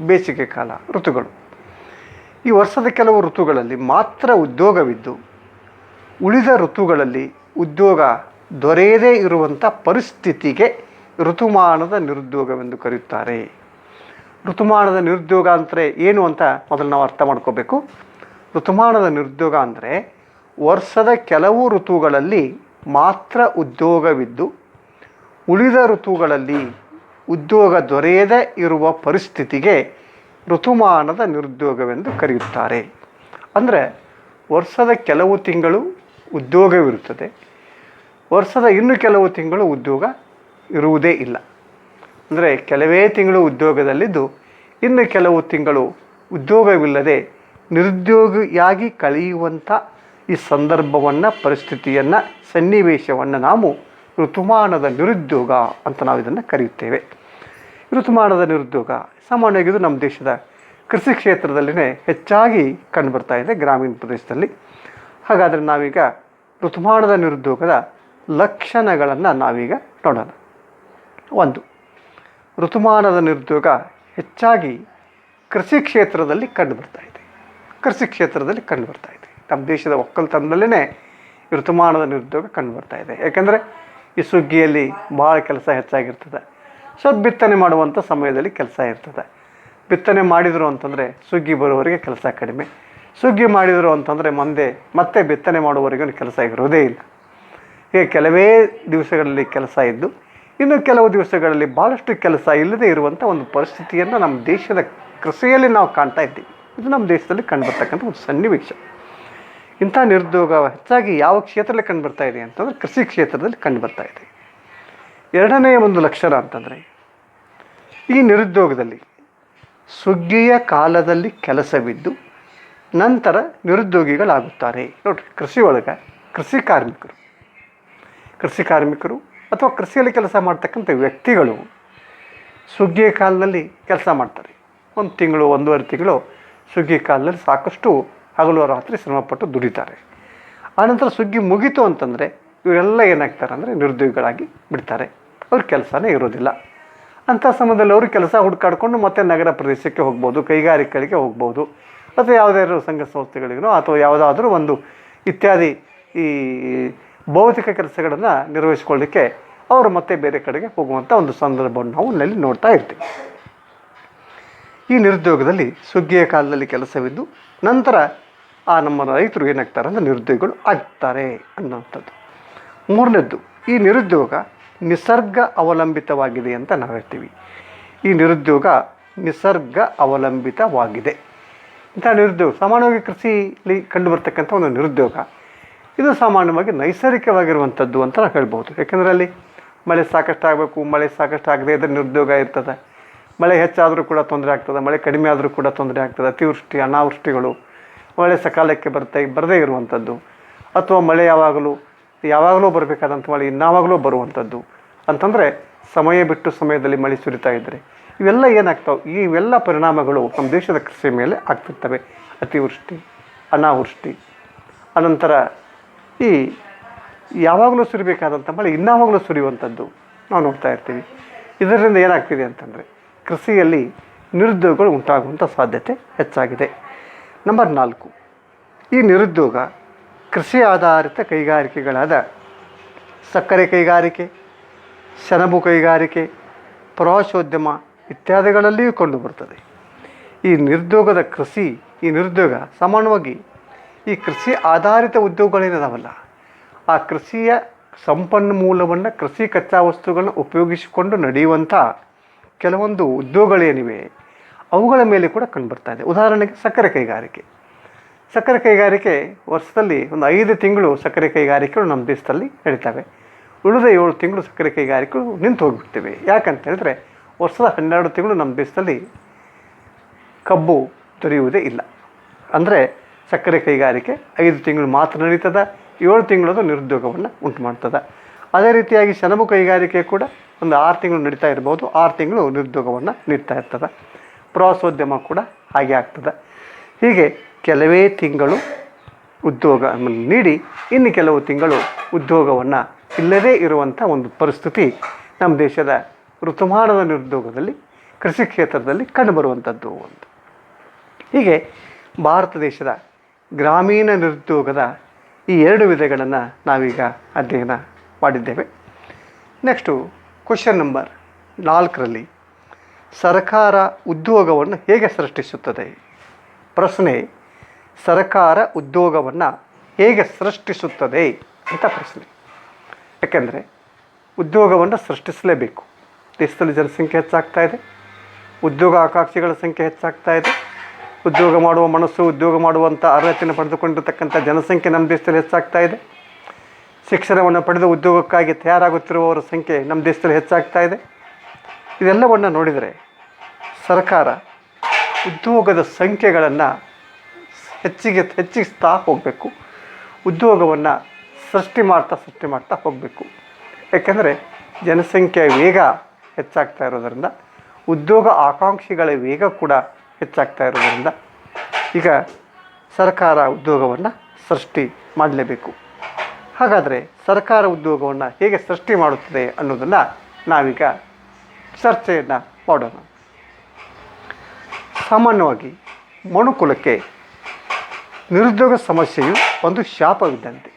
ಬೇಸಿಗೆ ಕಾಲ ಋತುಗಳು. ಈ ವರ್ಷದ ಕೆಲವು ಋತುಗಳಲ್ಲಿ ಮಾತ್ರ ಉದ್ಯೋಗವಿದ್ದು ಉಳಿದ ಋತುಗಳಲ್ಲಿ ಉದ್ಯೋಗ ದೊರೆಯದೇ ಇರುವಂಥ ಪರಿಸ್ಥಿತಿಗೆ ಋತುಮಾನದ ನಿರುದ್ಯೋಗವೆಂದು ಕರೆಯುತ್ತಾರೆ. ಋತುಮಾನದ ನಿರುದ್ಯೋಗ ಅಂದರೆ ಏನು ಅಂತ ಮೊದಲು ನಾವು ಅರ್ಥ ಮಾಡ್ಕೋಬೇಕು. ಋತುಮಾನದ ನಿರುದ್ಯೋಗ ಅಂದರೆ ವರ್ಷದ ಕೆಲವು ಋತುಗಳಲ್ಲಿ ಮಾತ್ರ ಉದ್ಯೋಗವಿದ್ದು ಉಳಿದ ಋತುಗಳಲ್ಲಿ ಉದ್ಯೋಗ ದೊರೆಯದೇ ಇರುವ ಪರಿಸ್ಥಿತಿಗೆ ಋತುಮಾನದ ನಿರುದ್ಯೋಗವೆಂದು ಕರೆಯುತ್ತಾರೆ. ಅಂದರೆ ವರ್ಷದ ಕೆಲವು ತಿಂಗಳು ಉದ್ಯೋಗವಿರುತ್ತದೆ, ವರ್ಷದ ಇನ್ನು ಕೆಲವು ತಿಂಗಳು ಉದ್ಯೋಗ ಇರುವುದೇ ಇಲ್ಲ. ಅಂದರೆ ಕೆಲವೇ ತಿಂಗಳು ಉದ್ಯೋಗದಲ್ಲಿದ್ದು ಇನ್ನು ಕೆಲವು ತಿಂಗಳು ಉದ್ಯೋಗವಿಲ್ಲದೆ ನಿರುದ್ಯೋಗಿಯಾಗಿ ಕಳೆಯುವಂಥ ಈ ಸಂದರ್ಭವನ್ನು, ಪರಿಸ್ಥಿತಿಯನ್ನು, ಸನ್ನಿವೇಶವನ್ನು ನಾವು ಋತುಮಾನದ ನಿರುದ್ಯೋಗ ಅಂತ ನಾವು ಇದನ್ನು ಕರೆಯುತ್ತೇವೆ. ಋತುಮಾನದ ನಿರುದ್ಯೋಗ ಸಾಮಾನ್ಯವಾಗಿ ಇದು ನಮ್ಮ ದೇಶದ ಕೃಷಿ ಕ್ಷೇತ್ರದಲ್ಲಿನೇ ಹೆಚ್ಚಾಗಿ ಕಂಡುಬರ್ತಾ ಇದೆ, ಗ್ರಾಮೀಣ ಪ್ರದೇಶದಲ್ಲಿ. ಹಾಗಾದರೆ ನಾವೀಗ ಋತುಮಾನದ ನಿರುದ್ಯೋಗದ ಲಕ್ಷಣಗಳನ್ನು ನಾವೀಗ ನೋಡೋಣ. ಒಂದು, ಋತುಮಾನದ ನಿರುದ್ಯೋಗ ಹೆಚ್ಚಾಗಿ ಕೃಷಿ ಕ್ಷೇತ್ರದಲ್ಲಿ ಕಂಡುಬರ್ತಾ ಇದೆ. ಕೃಷಿ ಕ್ಷೇತ್ರದಲ್ಲಿ ಕಂಡುಬರ್ತಾ ಇದೆ. ನಮ್ಮ ದೇಶದ ಒಕ್ಕಲ್ತನದಲ್ಲೇ ಋತುಮಾನದ ನಿರುದ್ಯೋಗ ಕಂಡುಬರ್ತಾ ಇದೆ. ಯಾಕೆಂದರೆ ಈ ಸುಗ್ಗಿಯಲ್ಲಿ ಭಾಳ ಕೆಲಸ ಹೆಚ್ಚಾಗಿರ್ತದೆ. ಸ್ವಲ್ಪ ಬಿತ್ತನೆ ಮಾಡುವಂಥ ಸಮಯದಲ್ಲಿ ಕೆಲಸ ಇರ್ತದೆ. ಬಿತ್ತನೆ ಮಾಡಿದರು ಅಂತಂದರೆ ಸುಗ್ಗಿ ಬರುವವರೆಗೆ ಕೆಲಸ ಕಡಿಮೆ. ಸುಗ್ಗಿ ಮಾಡಿದರು ಅಂತಂದರೆ ಮತ್ತೆ ಬಿತ್ತನೆ ಮಾಡುವವರೆಗೂ ಕೆಲಸ ಇರೋದೇ ಇಲ್ಲ. ಹೀಗೆ ಕೆಲವೇ ದಿವಸಗಳಲ್ಲಿ ಕೆಲಸ ಇದ್ದು ಇನ್ನು ಕೆಲವು ದಿವಸಗಳಲ್ಲಿ ಭಾಳಷ್ಟು ಕೆಲಸ ಇಲ್ಲದೆ ಇರುವಂಥ ಒಂದು ಪರಿಸ್ಥಿತಿಯನ್ನು ನಮ್ಮ ದೇಶದ ಕೃಷಿಯಲ್ಲಿ ನಾವು ಕಾಣ್ತಾ ಇದ್ದೀವಿ. ಇದು ನಮ್ಮ ದೇಶದಲ್ಲಿ ಕಂಡುಬರ್ತಕ್ಕಂಥ ಒಂದು ಸನ್ನಿವೇಶ. ಇಂಥ ನಿರುದ್ಯೋಗ ಹೆಚ್ಚಾಗಿ ಯಾವ ಕ್ಷೇತ್ರದಲ್ಲಿ ಕಂಡುಬರ್ತಾ ಇದೆ ಅಂತಂದರೆ ಕೃಷಿ ಕ್ಷೇತ್ರದಲ್ಲಿ ಕಂಡುಬರ್ತಾ ಇದೆ. ಎರಡನೆಯ ಒಂದು ಲಕ್ಷಣ ಅಂತಂದರೆ ಈ ನಿರುದ್ಯೋಗದಲ್ಲಿ ಸುಗ್ಗಿಯ ಕಾಲದಲ್ಲಿ ಕೆಲಸವಿದ್ದು ನಂತರ ನಿರುದ್ಯೋಗಿಗಳಾಗುತ್ತಾರೆ. ನೋಡಿರಿ, ಕೃಷಿ ಒಳಗೆ ಕೃಷಿ ಕಾರ್ಮಿಕರು ಅಥವಾ ಕೃಷಿಯಲ್ಲಿ ಕೆಲಸ ಮಾಡ್ತಕ್ಕಂಥ ವ್ಯಕ್ತಿಗಳು ಸುಗ್ಗಿಯ ಕಾಲದಲ್ಲಿ ಕೆಲಸ ಮಾಡ್ತಾರೆ. ಒಂದು ತಿಂಗಳು, ಒಂದೂವರೆ ತಿಂಗಳು ಸುಗ್ಗಿ ಕಾಲದಲ್ಲಿ ಸಾಕಷ್ಟು ಹಗಲು ರಾತ್ರಿ ಶ್ರಮಪಟ್ಟು ದುಡಿತಾರೆ. ಆನಂತರ ಸುಗ್ಗಿ ಮುಗೀತು ಅಂತಂದರೆ ಇವರೆಲ್ಲ ಏನಾಗ್ತಾರೆ ಅಂದರೆ ನಿರುದ್ಯೋಗಿಗಳಾಗಿ ಬಿಡ್ತಾರೆ. ಅವ್ರ ಕೆಲಸನೇ ಇರೋದಿಲ್ಲ. ಅಂಥ ಸಮಯದಲ್ಲಿ ಅವರು ಕೆಲಸ ಹುಡುಕಾಡಿಕೊಂಡು ಮತ್ತೆ ನಗರ ಪ್ರದೇಶಕ್ಕೆ ಹೋಗ್ಬೋದು, ಕೈಗಾರಿಕೆಗಳಿಗೆ ಹೋಗ್ಬೋದು, ಅಥವಾ ಯಾವುದಾದ್ರೂ ಸಂಘ ಸಂಸ್ಥೆಗಳಿಗೋ ಅಥವಾ ಯಾವುದಾದ್ರೂ ಒಂದು ಇತ್ಯಾದಿ ಈ ಭೌತಿಕ ಕೆಲಸಗಳನ್ನು ನಿರ್ವಹಿಸ್ಕೊಳ್ಳಿಕ್ಕೆ ಅವರು ಮತ್ತೆ ಬೇರೆ ಕಡೆಗೆ ಹೋಗುವಂಥ ಒಂದು ಸಂದರ್ಭವನ್ನು ನಾವು ಇಲ್ಲಿ ನೋಡ್ತಾ ಇರ್ತೀವಿ. ಈ ನಿರುದ್ಯೋಗದಲ್ಲಿ ಸುಗ್ಗಿಯ ಕಾಲದಲ್ಲಿ ಕೆಲಸವಿದ್ದು ನಂತರ ನಮ್ಮ ರೈತರು ಏನಾಗ್ತಾರೆ ಅಂದರೆ ನಿರುದ್ಯೋಗಿಗಳು ಆಗ್ತಾರೆ ಅನ್ನೋಂಥದ್ದು. ಮೂರನೇದ್ದು, ಈ ನಿರುದ್ಯೋಗ ನಿಸರ್ಗ ಅವಲಂಬಿತವಾಗಿದೆ ಅಂತ ನಾವು ಹೇಳ್ತೀವಿ. ಈ ನಿರುದ್ಯೋಗ ನಿಸರ್ಗ ಅವಲಂಬಿತವಾಗಿದೆ. ಇಂಥ ನಿರುದ್ಯೋಗ ಸಾಮಾನ್ಯವಾಗಿ ಕೃಷಿಯಲ್ಲಿ ಕಂಡುಬರ್ತಕ್ಕಂಥ ಒಂದು ನಿರುದ್ಯೋಗ ಇದು ಸಾಮಾನ್ಯವಾಗಿ ನೈಸರ್ಗಿಕವಾಗಿರುವಂಥದ್ದು ಅಂತ ನಾವು ಹೇಳ್ಬೋದು. ಯಾಕೆಂದರೆ ಅಲ್ಲಿ ಮಳೆ ಸಾಕಷ್ಟು ಆಗಬೇಕು, ಮಳೆ ಸಾಕಷ್ಟು ಆಗದೇ ಇದ್ದರೆ ನಿರುದ್ಯೋಗ ಇರ್ತದೆ. ಮಳೆ ಹೆಚ್ಚಾದರೂ ಕೂಡ ತೊಂದರೆ ಆಗ್ತದೆ, ಮಳೆ ಕಡಿಮೆ ಆದರೂ ಕೂಡ ತೊಂದರೆ ಆಗ್ತದೆ. ಅತಿವೃಷ್ಟಿ, ಅನಾವೃಷ್ಟಿಗಳು, ಮಳೆ ಸಕಾಲಕ್ಕೆ ಬರದೇ ಇರುವಂಥದ್ದು, ಅಥವಾ ಮಳೆ ಯಾವಾಗಲೂ ಬರಬೇಕಾದಂಥ ಮಳೆ ಇನ್ನಾವಾಗಲೂ ಬರುವಂಥದ್ದು ಅಂತಂದರೆ ಸಮಯ ಬಿಟ್ಟು ಸಮಯದಲ್ಲಿ ಮಳೆ ಸುರಿತಾ ಇದ್ದರೆ ಇವೆಲ್ಲ ಏನಾಗ್ತಾವೆ, ಇವೆಲ್ಲ ಪರಿಣಾಮಗಳು ನಮ್ಮ ದೇಶದ ಕೃಷಿ ಮೇಲೆ ಆಗ್ತಿರ್ತವೆ. ಅತಿವೃಷ್ಟಿ, ಅನಾವೃಷ್ಟಿ, ಅನಂತರ ಈ ಯಾವಾಗಲೂ ಸುರಿಬೇಕಾದಂಥ ಮಳೆ ಇನ್ನಾವಾಗಲೂ ಸುರಿಯುವಂಥದ್ದು ನಾವು ನೋಡ್ತಾ ಇರ್ತೀವಿ. ಇದರಿಂದ ಏನಾಗ್ತಿದೆ ಅಂತಂದರೆ ಕೃಷಿಯಲ್ಲಿ ನಿರುದ್ಯೋಗಗಳು ಉಂಟಾಗುವಂಥ ಸಾಧ್ಯತೆ ಹೆಚ್ಚಾಗಿದೆ. ನಂಬರ್ 4, ಈ ನಿರುದ್ಯೋಗ ಕೃಷಿ ಆಧಾರಿತ ಕೈಗಾರಿಕೆಗಳಾದ ಸಕ್ಕರೆ ಕೈಗಾರಿಕೆ, ಸೆಣಬು ಕೈಗಾರಿಕೆ, ಪ್ರವಾಸೋದ್ಯಮ ಇತ್ಯಾದಿಗಳಲ್ಲಿಯೂ ಕಂಡುಬರ್ತದೆ. ಈ ನಿರುದ್ಯೋಗ ಸಾಮಾನ್ಯವಾಗಿ ಈ ಕೃಷಿ ಆಧಾರಿತ ಉದ್ಯೋಗಗಳೇನದಾವಲ್ಲ, ಆ ಕೃಷಿಯ ಸಂಪನ್ಮೂಲವನ್ನು, ಕೃಷಿ ಕಚ್ಚಾ ವಸ್ತುಗಳನ್ನು ಉಪಯೋಗಿಸಿಕೊಂಡು ನಡೆಯುವಂಥ ಕೆಲವೊಂದು ಉದ್ಯೋಗಗಳೇನಿವೆ ಅವುಗಳ ಮೇಲೆ ಕೂಡ ಕಂಡುಬರ್ತಾ ಇದೆ. ಉದಾಹರಣೆಗೆ ಸಕ್ಕರೆ ಕೈಗಾರಿಕೆ ವರ್ಷದಲ್ಲಿ ಒಂದು 5 ತಿಂಗಳು ಸಕ್ಕರೆ ಕೈಗಾರಿಕೆಗಳು ನಮ್ಮ ದೇಶದಲ್ಲಿ ನಡೀತವೆ. ಉಳಿದ 7 ತಿಂಗಳು ಸಕ್ಕರೆ ಕೈಗಾರಿಕೆಗಳು ನಿಂತು ಹೋಗಿಬಿಡ್ತವೆ. ಯಾಕಂತ ಹೇಳಿದ್ರೆ ವರ್ಷದ 12 ತಿಂಗಳು ನಮ್ಮ ದೇಶದಲ್ಲಿ ಕಬ್ಬು ದೊರೆಯುವುದೇ ಇಲ್ಲ. ಅಂದರೆ ಸಕ್ಕರೆ ಕೈಗಾರಿಕೆ 5 ತಿಂಗಳು ಮಾತ್ರ ನಡೀತದೆ, 7 ತಿಂಗಳದು ನಿರುದ್ಯೋಗವನ್ನು ಉಂಟು ಮಾಡ್ತದೆ. ಅದೇ ರೀತಿಯಾಗಿ ಸೆಣಬು ಕೈಗಾರಿಕೆ ಕೂಡ ಒಂದು 6 ತಿಂಗಳು ನಡೀತಾ ಇರ್ಬೋದು, 6 ತಿಂಗಳು ನಿರುದ್ಯೋಗವನ್ನು ನೀಡ್ತಾ ಇರ್ತದೆ. ಪ್ರವಾಸೋದ್ಯಮ ಕೂಡ ಹಾಗೆ ಆಗ್ತದೆ. ಹೀಗೆ ಕೆಲವೇ ತಿಂಗಳು ಉದ್ಯೋಗವನ್ನು ನೀಡಿ ಇನ್ನು ಕೆಲವು ತಿಂಗಳು ಉದ್ಯೋಗವನ್ನು ಇಲ್ಲದೇ ಇರುವಂಥ ಒಂದು ಪರಿಸ್ಥಿತಿ ನಮ್ಮ ದೇಶದ ಋತುಮಾನದ ನಿರುದ್ಯೋಗದಲ್ಲಿ, ಕೃಷಿ ಕ್ಷೇತ್ರದಲ್ಲಿ ಕಂಡುಬರುವಂಥದ್ದು ಒಂದು. ಹೀಗೆ ಭಾರತ ದೇಶದ ಗ್ರಾಮೀಣ ನಿರುದ್ಯೋಗದ ಈ 2 ವಿಧಗಳನ್ನು ನಾವೀಗ ಅಧ್ಯಯನ ಮಾಡಿದ್ದೇವೆ. ನೆಕ್ಸ್ಟು ಕ್ವೆಶ್ಚನ್ ನಂಬರ್ 4ರಲ್ಲಿ ಸರ್ಕಾರ ಉದ್ಯೋಗವನ್ನು ಹೇಗೆ ಸೃಷ್ಟಿಸುತ್ತದೆ? ಪ್ರಶ್ನೆ, ಸರ್ಕಾರ ಉದ್ಯೋಗವನ್ನು ಹೇಗೆ ಸೃಷ್ಟಿಸುತ್ತದೆ ಅಂತ ಪ್ರಶ್ನೆ. ಯಾಕೆಂದರೆ ಉದ್ಯೋಗವನ್ನು ಸೃಷ್ಟಿಸಲೇಬೇಕು. ದೇಶದಲ್ಲಿ ಜನಸಂಖ್ಯೆ ಹೆಚ್ಚಾಗ್ತಾ ಇದೆ, ಉದ್ಯೋಗ ಆಕಾಂಕ್ಷಿಗಳ ಸಂಖ್ಯೆ ಹೆಚ್ಚಾಗ್ತಾ ಇದೆ, ಉದ್ಯೋಗ ಮಾಡುವ ಮನಸ್ಸು, ಉದ್ಯೋಗ ಮಾಡುವಂಥ ಅರ್ಹತೆಯನ್ನು ಪಡೆದುಕೊಂಡಿರ್ತಕ್ಕಂಥ ಜನಸಂಖ್ಯೆ ನಮ್ಮ ದೇಶದಲ್ಲಿ ಹೆಚ್ಚಾಗ್ತಾ ಇದೆ. ಶಿಕ್ಷಣವನ್ನು ಪಡೆದು ಉದ್ಯೋಗಕ್ಕಾಗಿ ತಯಾರಾಗುತ್ತಿರುವವರ ಸಂಖ್ಯೆ ನಮ್ಮ ದೇಶದಲ್ಲಿ ಹೆಚ್ಚಾಗ್ತಾ ಇದೆ. ಇದೆಲ್ಲವನ್ನು ನೋಡಿದರೆ ಸರ್ಕಾರ ಉದ್ಯೋಗದ ಸಂಖ್ಯೆಗಳನ್ನು ಹೆಚ್ಚಿಸ್ತಾ ಹೋಗಬೇಕು, ಉದ್ಯೋಗವನ್ನು ಸೃಷ್ಟಿ ಮಾಡ್ತಾ ಹೋಗಬೇಕು. ಯಾಕೆಂದರೆ ಜನಸಂಖ್ಯೆಯ ವೇಗ ಹೆಚ್ಚಾಗ್ತಾ ಇರೋದರಿಂದ, ಉದ್ಯೋಗ ಆಕಾಂಕ್ಷಿಗಳ ವೇಗ ಕೂಡ ಹೆಚ್ಚಾಗ್ತಾ ಇರೋದರಿಂದ ಈಗ ಸರ್ಕಾರ ಉದ್ಯೋಗವನ್ನು ಸೃಷ್ಟಿ ಮಾಡಲೇಬೇಕು. ಹಾಗಾದರೆ ಸರ್ಕಾರ ಉದ್ಯೋಗವನ್ನು ಹೇಗೆ ಸೃಷ್ಟಿ ಮಾಡುತ್ತದೆ ಅನ್ನೋದನ್ನು ನಾವೀಗ ಚರ್ಚೆಯನ್ನು ಮಾಡೋಣ. ಸಾಮಾನ್ಯವಾಗಿ ಮನುಕುಲಕ್ಕೆ ನಿರುದ್ಯೋಗ ಸಮಸ್ಯೆಯು ಒಂದು ಶಾಪವಿದ್ದಂತೆ.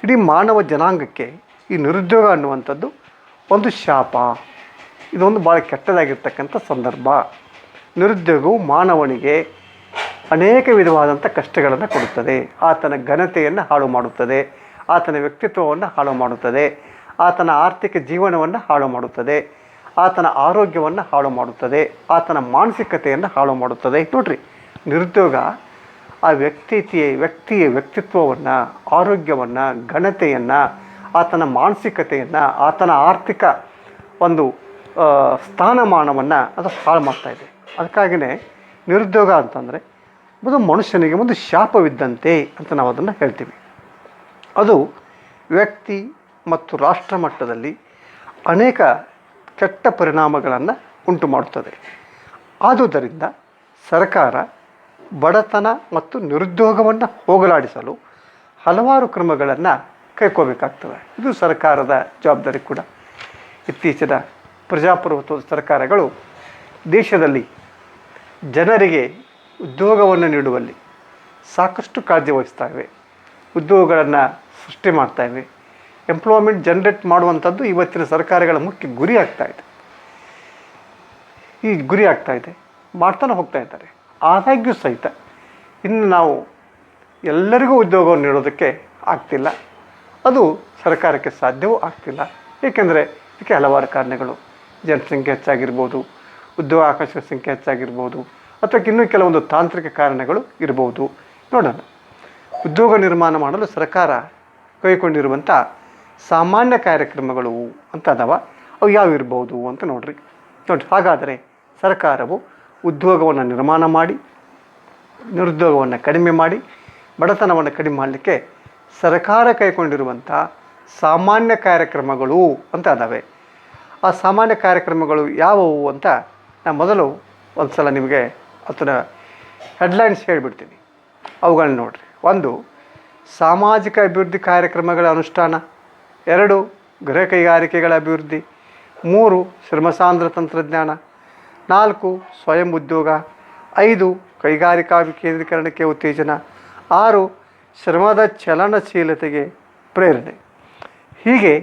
ಇಡೀ ಮಾನವ ಜನಾಂಗಕ್ಕೆ ಈ ನಿರುದ್ಯೋಗ ಅನ್ನುವಂಥದ್ದು ಒಂದು ಶಾಪ. ಇದೊಂದು ಭಾಳ ಕೆಟ್ಟದಾಗಿರ್ತಕ್ಕಂಥ ಸಂದರ್ಭ. ನಿರುದ್ಯೋಗವು ಮಾನವನಿಗೆ ಅನೇಕ ವಿಧವಾದಂಥ ಕಷ್ಟಗಳನ್ನು ಕೊಡುತ್ತದೆ. ಆತನ ಘನತೆಯನ್ನು ಹಾಳು ಮಾಡುತ್ತದೆ, ಆತನ ವ್ಯಕ್ತಿತ್ವವನ್ನು ಹಾಳು ಮಾಡುತ್ತದೆ, ಆತನ ಆರ್ಥಿಕ ಜೀವನವನ್ನು ಹಾಳು ಮಾಡುತ್ತದೆ, ಆತನ ಆರೋಗ್ಯವನ್ನು ಹಾಳು ಮಾಡುತ್ತದೆ, ಆತನ ಮಾನಸಿಕತೆಯನ್ನು ಹಾಳು ಮಾಡುತ್ತದೆ. ನೋಡ್ರಿ, ನಿರುದ್ಯೋಗ ಆ ವ್ಯಕ್ತಿಯ ವ್ಯಕ್ತಿತ್ವವನ್ನು, ಆರೋಗ್ಯವನ್ನು, ಘನತೆಯನ್ನು, ಆತನ ಮಾನಸಿಕತೆಯನ್ನು, ಆತನ ಆರ್ಥಿಕ ಒಂದು ಸ್ಥಾನಮಾನವನ್ನು ಅದು ಹಾಳು ಮಾಡ್ತಾಯಿದೆ. ಅದಕ್ಕಾಗಿಯೇ ನಿರುದ್ಯೋಗ ಅಂತಂದರೆ ಅದು ಮನುಷ್ಯನಿಗೆ ಒಂದು ಶಾಪವಿದ್ದಂತೆ ಅಂತ ನಾವು ಅದನ್ನು ಹೇಳ್ತೀವಿ. ಅದು ವ್ಯಕ್ತಿ ಮತ್ತು ರಾಷ್ಟ್ರ ಮಟ್ಟದಲ್ಲಿ ಅನೇಕ ಕೆಟ್ಟ ಪರಿಣಾಮಗಳನ್ನು ಉಂಟು ಮಾಡುತ್ತದೆ. ಆದುದರಿಂದ ಸರ್ಕಾರ ಬಡತನ ಮತ್ತು ನಿರುದ್ಯೋಗವನ್ನು ಹೋಗಲಾಡಿಸಲು ಹಲವಾರು ಕ್ರಮಗಳನ್ನು ಕೈಗೊಳ್ಳಬೇಕಾಗ್ತದೆ. ಇದು ಸರ್ಕಾರದ ಜವಾಬ್ದಾರಿ ಕೂಡ. ಇತ್ತೀಚಿನ ಪ್ರಜಾಪ್ರಭುತ್ವದ ಸರ್ಕಾರಗಳು ದೇಶದಲ್ಲಿ ಜನರಿಗೆ ಉದ್ಯೋಗವನ್ನು ನೀಡುವಲ್ಲಿ ಸಾಕಷ್ಟು ಕಾಳಜಿ ವಹಿಸ್ತಾಯಿವೆ, ಉದ್ಯೋಗಗಳನ್ನು ಸೃಷ್ಟಿ ಮಾಡ್ತಾಯಿವೆ. ಎಂಪ್ಲಾಯ್ಮೆಂಟ್ ಜನ್ರೇಟ್ ಮಾಡುವಂಥದ್ದು ಇವತ್ತಿನ ಸರ್ಕಾರಗಳ ಮುಖ್ಯ ಗುರಿ ಆಗ್ತಾಯಿದೆ. ಈ ಗುರಿ ಆಗ್ತಾಯಿದೆ, ಮಾಡ್ತಾನೆ ಹೋಗ್ತಾ ಇದ್ದಾರೆ. ಆದಾಗ್ಯೂ ಸಹಿತ ಇನ್ನು ನಾವು ಎಲ್ಲರಿಗೂ ಉದ್ಯೋಗವನ್ನು ನೀಡೋದಕ್ಕೆ ಆಗ್ತಿಲ್ಲ, ಅದು ಸರ್ಕಾರಕ್ಕೆ ಸಾಧ್ಯವೂ ಆಗ್ತಿಲ್ಲ. ಏಕೆಂದರೆ ಇದಕ್ಕೆ ಹಲವಾರು ಕಾರಣಗಳು. ಜನಸಂಖ್ಯೆ ಹೆಚ್ಚಾಗಿರ್ಬೋದು, ಉದ್ಯೋಗ ಆಕಾಂಕ್ಷಿಗಳ ಸಂಖ್ಯೆ ಹೆಚ್ಚಾಗಿರ್ಬೋದು, ಅಥವಾ ಇನ್ನೂ ಕೆಲವೊಂದು ತಾಂತ್ರಿಕ ಕಾರಣಗಳು ಇರ್ಬೋದು. ನೋಡೋಣ, ಉದ್ಯೋಗ ನಿರ್ಮಾಣ ಮಾಡಲು ಸರ್ಕಾರ ಕೈಗೊಂಡಿರುವಂಥ ಸಾಮಾನ್ಯ ಕಾರ್ಯಕ್ರಮಗಳು ಅಂತ ಅದಾವ, ಅವು ಯಾವ ಇರ್ಬೋದು ಅಂತ ನೋಡ್ರಿ. ಹಾಗಾದರೆ ಸರ್ಕಾರವು ಉದ್ಯೋಗವನ್ನು ನಿರ್ಮಾಣ ಮಾಡಿ, ನಿರುದ್ಯೋಗವನ್ನು ಕಡಿಮೆ ಮಾಡಿ, ಬಡತನವನ್ನು ಕಡಿಮೆ ಮಾಡಲಿಕ್ಕೆ ಸರ್ಕಾರ ಕೈಗೊಂಡಿರುವಂಥ ಸಾಮಾನ್ಯ ಕಾರ್ಯಕ್ರಮಗಳು ಅಂತ ಅದಾವೆ. ಆ ಸಾಮಾನ್ಯ ಕಾರ್ಯಕ್ರಮಗಳು ಯಾವುವು ಅಂತ ನಾನು ಮೊದಲು ಒಂದು ಸಲ ನಿಮಗೆ ಅದರ ಹೆಡ್ಲೈನ್ಸ್ ಹೇಳಿಬಿಡ್ತೀನಿ. ಅವುಗಳನ್ನ ನೋಡಿರಿ. 1, ಸಾಮಾಜಿಕ ಅಭಿವೃದ್ಧಿ ಕಾರ್ಯಕ್ರಮಗಳ ಅನುಷ್ಠಾನ. 2, ಗೃಹ ಕೈಗಾರಿಕೆಗಳ ಅಭಿವೃದ್ಧಿ. 3, ಶ್ರಮಸಾಂದ್ರ ತಂತ್ರಜ್ಞಾನ. 4, ಸ್ವಯಂ ಉದ್ಯೋಗ. 5, ಕೈಗಾರಿಕಾ ವಿಕೇಂದ್ರೀಕರಣಕ್ಕೆ ಉತ್ತೇಜನ. 6, ಶ್ರಮದ ಚಲನಶೀಲತೆಗೆ ಪ್ರೇರಣೆ. ಹೀಗೆ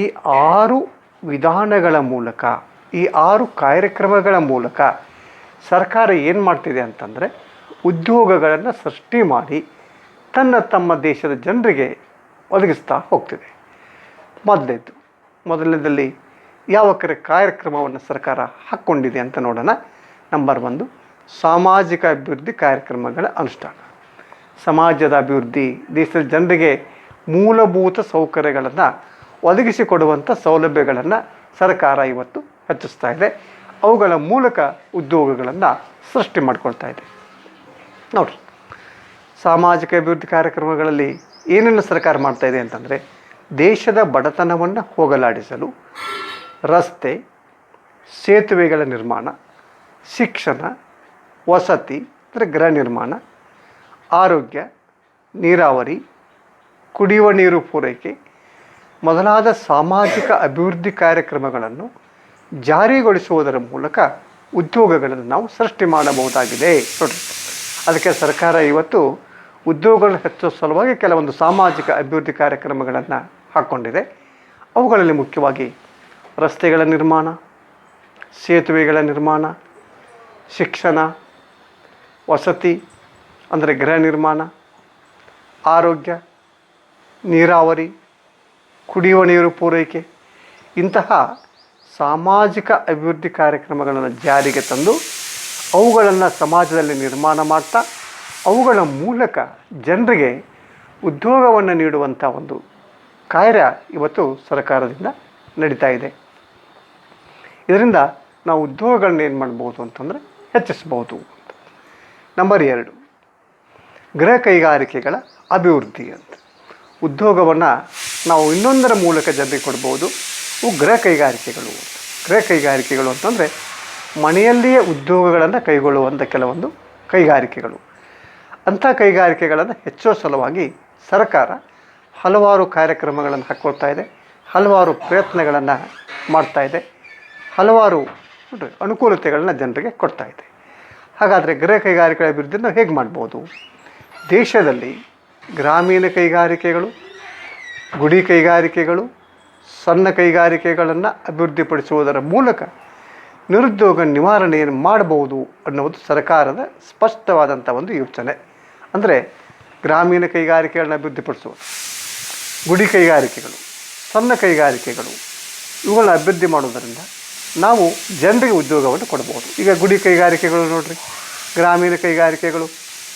ಈ 6 ವಿಧಾನಗಳ ಮೂಲಕ, ಈ 6 ಕಾರ್ಯಕ್ರಮಗಳ ಮೂಲಕ ಸರ್ಕಾರ ಏನು ಮಾಡ್ತಿದೆ ಅಂತಂದರೆ ಉದ್ಯೋಗಗಳನ್ನು ಸೃಷ್ಟಿ ಮಾಡಿ ತಮ್ಮ ದೇಶದ ಜನರಿಗೆ ಒದಗಿಸ್ತಾ ಹೋಗ್ತಿದೆ. ಮೊದಲನೇದಲ್ಲಿ ಯಾವ ಕಾರ್ಯಕ್ರಮವನ್ನು ಸರ್ಕಾರ ಹಾಕ್ಕೊಂಡಿದೆ ಅಂತ ನೋಡೋಣ. ನಂಬರ್ 1, ಸಾಮಾಜಿಕ ಅಭಿವೃದ್ಧಿ ಕಾರ್ಯಕ್ರಮಗಳ ಅನುಷ್ಠಾನ. ಸಮಾಜದ ಅಭಿವೃದ್ಧಿ, ದೇಶದ ಜನರಿಗೆ ಮೂಲಭೂತ ಸೌಕರ್ಯಗಳನ್ನು ಒದಗಿಸಿಕೊಡುವಂಥ ಸೌಲಭ್ಯಗಳನ್ನು ಸರ್ಕಾರ ಇವತ್ತು ಹೆಚ್ಚಿಸ್ತಾ ಇದೆ. ಅವುಗಳ ಮೂಲಕ ಉದ್ಯೋಗಗಳನ್ನು ಸೃಷ್ಟಿ ಮಾಡಿಕೊಳ್ತಾ ಇದೆ. ನೋಡಿರಿ, ಸಾಮಾಜಿಕ ಅಭಿವೃದ್ಧಿ ಕಾರ್ಯಕ್ರಮಗಳಲ್ಲಿ ಏನೇನು ಸರ್ಕಾರ ಮಾಡ್ತಾಯಿದೆ ಅಂತಂದರೆ, ದೇಶದ ಬಡತನವನ್ನು ಹೋಗಲಾಡಿಸಲು ರಸ್ತೆ, ಸೇತುವೆಗಳ ನಿರ್ಮಾಣ, ಶಿಕ್ಷಣ, ವಸತಿ ಅಂದರೆ ಗೃಹ ನಿರ್ಮಾಣ, ಆರೋಗ್ಯ, ನೀರಾವರಿ, ಕುಡಿಯುವ ನೀರು ಪೂರೈಕೆ ಮೊದಲಾದ ಸಾಮಾಜಿಕ ಅಭಿವೃದ್ಧಿ ಕಾರ್ಯಕ್ರಮಗಳನ್ನು ಜಾರಿಗೊಳಿಸುವುದರ ಮೂಲಕ ಉದ್ಯೋಗಗಳನ್ನು ನಾವು ಸೃಷ್ಟಿ ಮಾಡಬಹುದಾಗಿದೆ. ನೋಡಿರಿ, ಅದಕ್ಕೆ ಸರ್ಕಾರ ಇವತ್ತು ಉದ್ಯೋಗಗಳನ್ನು ಹೆಚ್ಚಿಸುವ ಸಲುವಾಗಿ ಕೆಲವೊಂದು ಸಾಮಾಜಿಕ ಅಭಿವೃದ್ಧಿ ಕಾರ್ಯಕ್ರಮಗಳನ್ನು ಹಾಕ್ಕೊಂಡಿದೆ. ಅವುಗಳಲ್ಲಿ ಮುಖ್ಯವಾಗಿ ರಸ್ತೆಗಳ ನಿರ್ಮಾಣ, ಸೇತುವೆಗಳ ನಿರ್ಮಾಣ, ಶಿಕ್ಷಣ, ವಸತಿ ಅಂದರೆ ಗೃಹ ನಿರ್ಮಾಣ, ಆರೋಗ್ಯ, ನೀರಾವರಿ, ಕುಡಿಯುವ ನೀರು ಪೂರೈಕೆ ಇಂತಹ ಸಾಮಾಜಿಕ ಅಭಿವೃದ್ಧಿ ಕಾರ್ಯಕ್ರಮಗಳನ್ನು ಜಾರಿಗೆ ತಂದು ಅವುಗಳನ್ನು ಸಮಾಜದಲ್ಲಿ ನಿರ್ಮಾಣ ಮಾಡ್ತಾ ಅವುಗಳ ಮೂಲಕ ಜನರಿಗೆ ಉದ್ಯೋಗವನ್ನು ನೀಡುವಂಥ ಒಂದು ಕಾರ್ಯ ಇವತ್ತು ಸರ್ಕಾರದಿಂದ ನಡೀತಾ ಇದೆ. ಇದರಿಂದ ನಾವು ಉದ್ಯೋಗಗಳನ್ನ ಏನು ಮಾಡ್ಬೋದು ಅಂತಂದರೆ ಹೆಚ್ಚಿಸ್ಬೋದು ಅಂತ. ನಂಬರ್ 2, ಗೃಹ ಕೈಗಾರಿಕೆಗಳ ಅಭಿವೃದ್ಧಿ ಅಂತ. ಉದ್ಯೋಗವನ್ನು ನಾವು ಇನ್ನೊಂದರ ಮೂಲಕ ಜನರಿಗೆ ಕೊಡ್ಬೋದು. ಇವು ಗೃಹ ಕೈಗಾರಿಕೆಗಳು ಅಂತ. ಗೃಹ ಕೈಗಾರಿಕೆಗಳು ಅಂತಂದರೆ ಮನೆಯಲ್ಲಿಯೇ ಉದ್ಯೋಗಗಳನ್ನು ಕೈಗೊಳ್ಳುವಂಥ ಕೆಲವೊಂದು ಕೈಗಾರಿಕೆಗಳು. ಅಂಥ ಕೈಗಾರಿಕೆಗಳನ್ನು ಹೆಚ್ಚುವ ಸಲುವಾಗಿ ಸರ್ಕಾರ ಹಲವಾರು ಕಾರ್ಯಕ್ರಮಗಳನ್ನು ಹಾಕ್ಕೊಳ್ತಾ ಇದೆ, ಹಲವಾರು ಪ್ರಯತ್ನಗಳನ್ನು ಮಾಡ್ತಾಯಿದೆ, ಹಲವಾರು ಅನುಕೂಲತೆಗಳನ್ನ ಜನರಿಗೆ ಕೊಡ್ತಾ ಇದೆ. ಹಾಗಾದರೆ ಗೃಹ ಕೈಗಾರಿಕೆಗಳ ಅಭಿವೃದ್ಧಿಯನ್ನು ಹೇಗೆ ಮಾಡ್ಬೋದು? ದೇಶದಲ್ಲಿ ಗ್ರಾಮೀಣ ಕೈಗಾರಿಕೆಗಳು, ಗುಡಿ ಕೈಗಾರಿಕೆಗಳು, ಸಣ್ಣ ಕೈಗಾರಿಕೆಗಳನ್ನು ಅಭಿವೃದ್ಧಿಪಡಿಸುವುದರ ಮೂಲಕ ನಿರುದ್ಯೋಗ ನಿವಾರಣೆಯನ್ನು ಮಾಡಬಹುದು ಅನ್ನೋದು ಸರ್ಕಾರದ ಸ್ಪಷ್ಟವಾದಂಥ ಒಂದು ಯೋಚನೆ. ಅಂದರೆ ಗ್ರಾಮೀಣ ಕೈಗಾರಿಕೆಗಳನ್ನ ಅಭಿವೃದ್ಧಿಪಡಿಸುವುದು, ಗುಡಿ ಕೈಗಾರಿಕೆಗಳು, ಸಣ್ಣ ಕೈಗಾರಿಕೆಗಳು ಇವುಗಳನ್ನ ಅಭಿವೃದ್ಧಿ ಮಾಡೋದರಿಂದ ನಾವು ಜನರಿಗೆ ಉದ್ಯೋಗವನ್ನು ಕೊಡ್ಬೋದು. ಈಗ ಗುಡಿ ಕೈಗಾರಿಕೆಗಳು ನೋಡಿರಿ, ಗ್ರಾಮೀಣ ಕೈಗಾರಿಕೆಗಳು,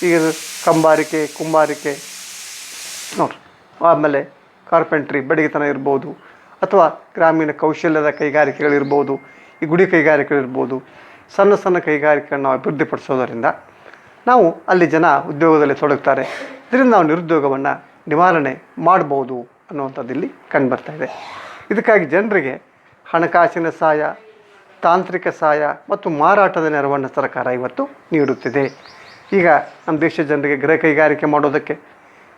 ಈಗ ಕಂಬಾರಿಕೆ, ಕುಂಬಾರಿಕೆ ನೋಡಿರಿ, ಆಮೇಲೆ ಕಾರ್ಪೆಂಟ್ರಿ ಬಡಗಿತನ ಇರ್ಬೋದು, ಅಥವಾ ಗ್ರಾಮೀಣ ಕೌಶಲ್ಯದ ಕೈಗಾರಿಕೆಗಳಿರ್ಬೋದು, ಈ ಗುಡಿ ಕೈಗಾರಿಕೆಗಳಿರ್ಬೋದು. ಸಣ್ಣ ಸಣ್ಣ ಕೈಗಾರಿಕೆಗಳನ್ನು ನಾವು ಅಭಿವೃದ್ಧಿಪಡಿಸೋದರಿಂದ ನಾವು ಅಲ್ಲಿ ಜನ ಉದ್ಯೋಗದಲ್ಲಿ ತೊಡಗ್ತಾರೆ. ಇದರಿಂದ ನಾವು ನಿರುದ್ಯೋಗವನ್ನು ನಿವಾರಣೆ ಮಾಡ್ಬೋದು ಅನ್ನುವಂಥದ್ದು ಇಲ್ಲಿ ಕಂಡುಬರ್ತಾಯಿದೆ. ಇದಕ್ಕಾಗಿ ಜನರಿಗೆ ಹಣಕಾಸಿನ ಸಹಾಯ, ತಾಂತ್ರಿಕ ಸಹಾಯ ಮತ್ತು ಮಾರಾಟದ ನೆರವನ್ನು ಸರ್ಕಾರ ಇವತ್ತು ನೀಡುತ್ತಿದೆ. ಈಗ ನಮ್ಮ ದೇಶದ ಜನರಿಗೆ ಗೃಹ ಕೈಗಾರಿಕೆ ಮಾಡೋದಕ್ಕೆ,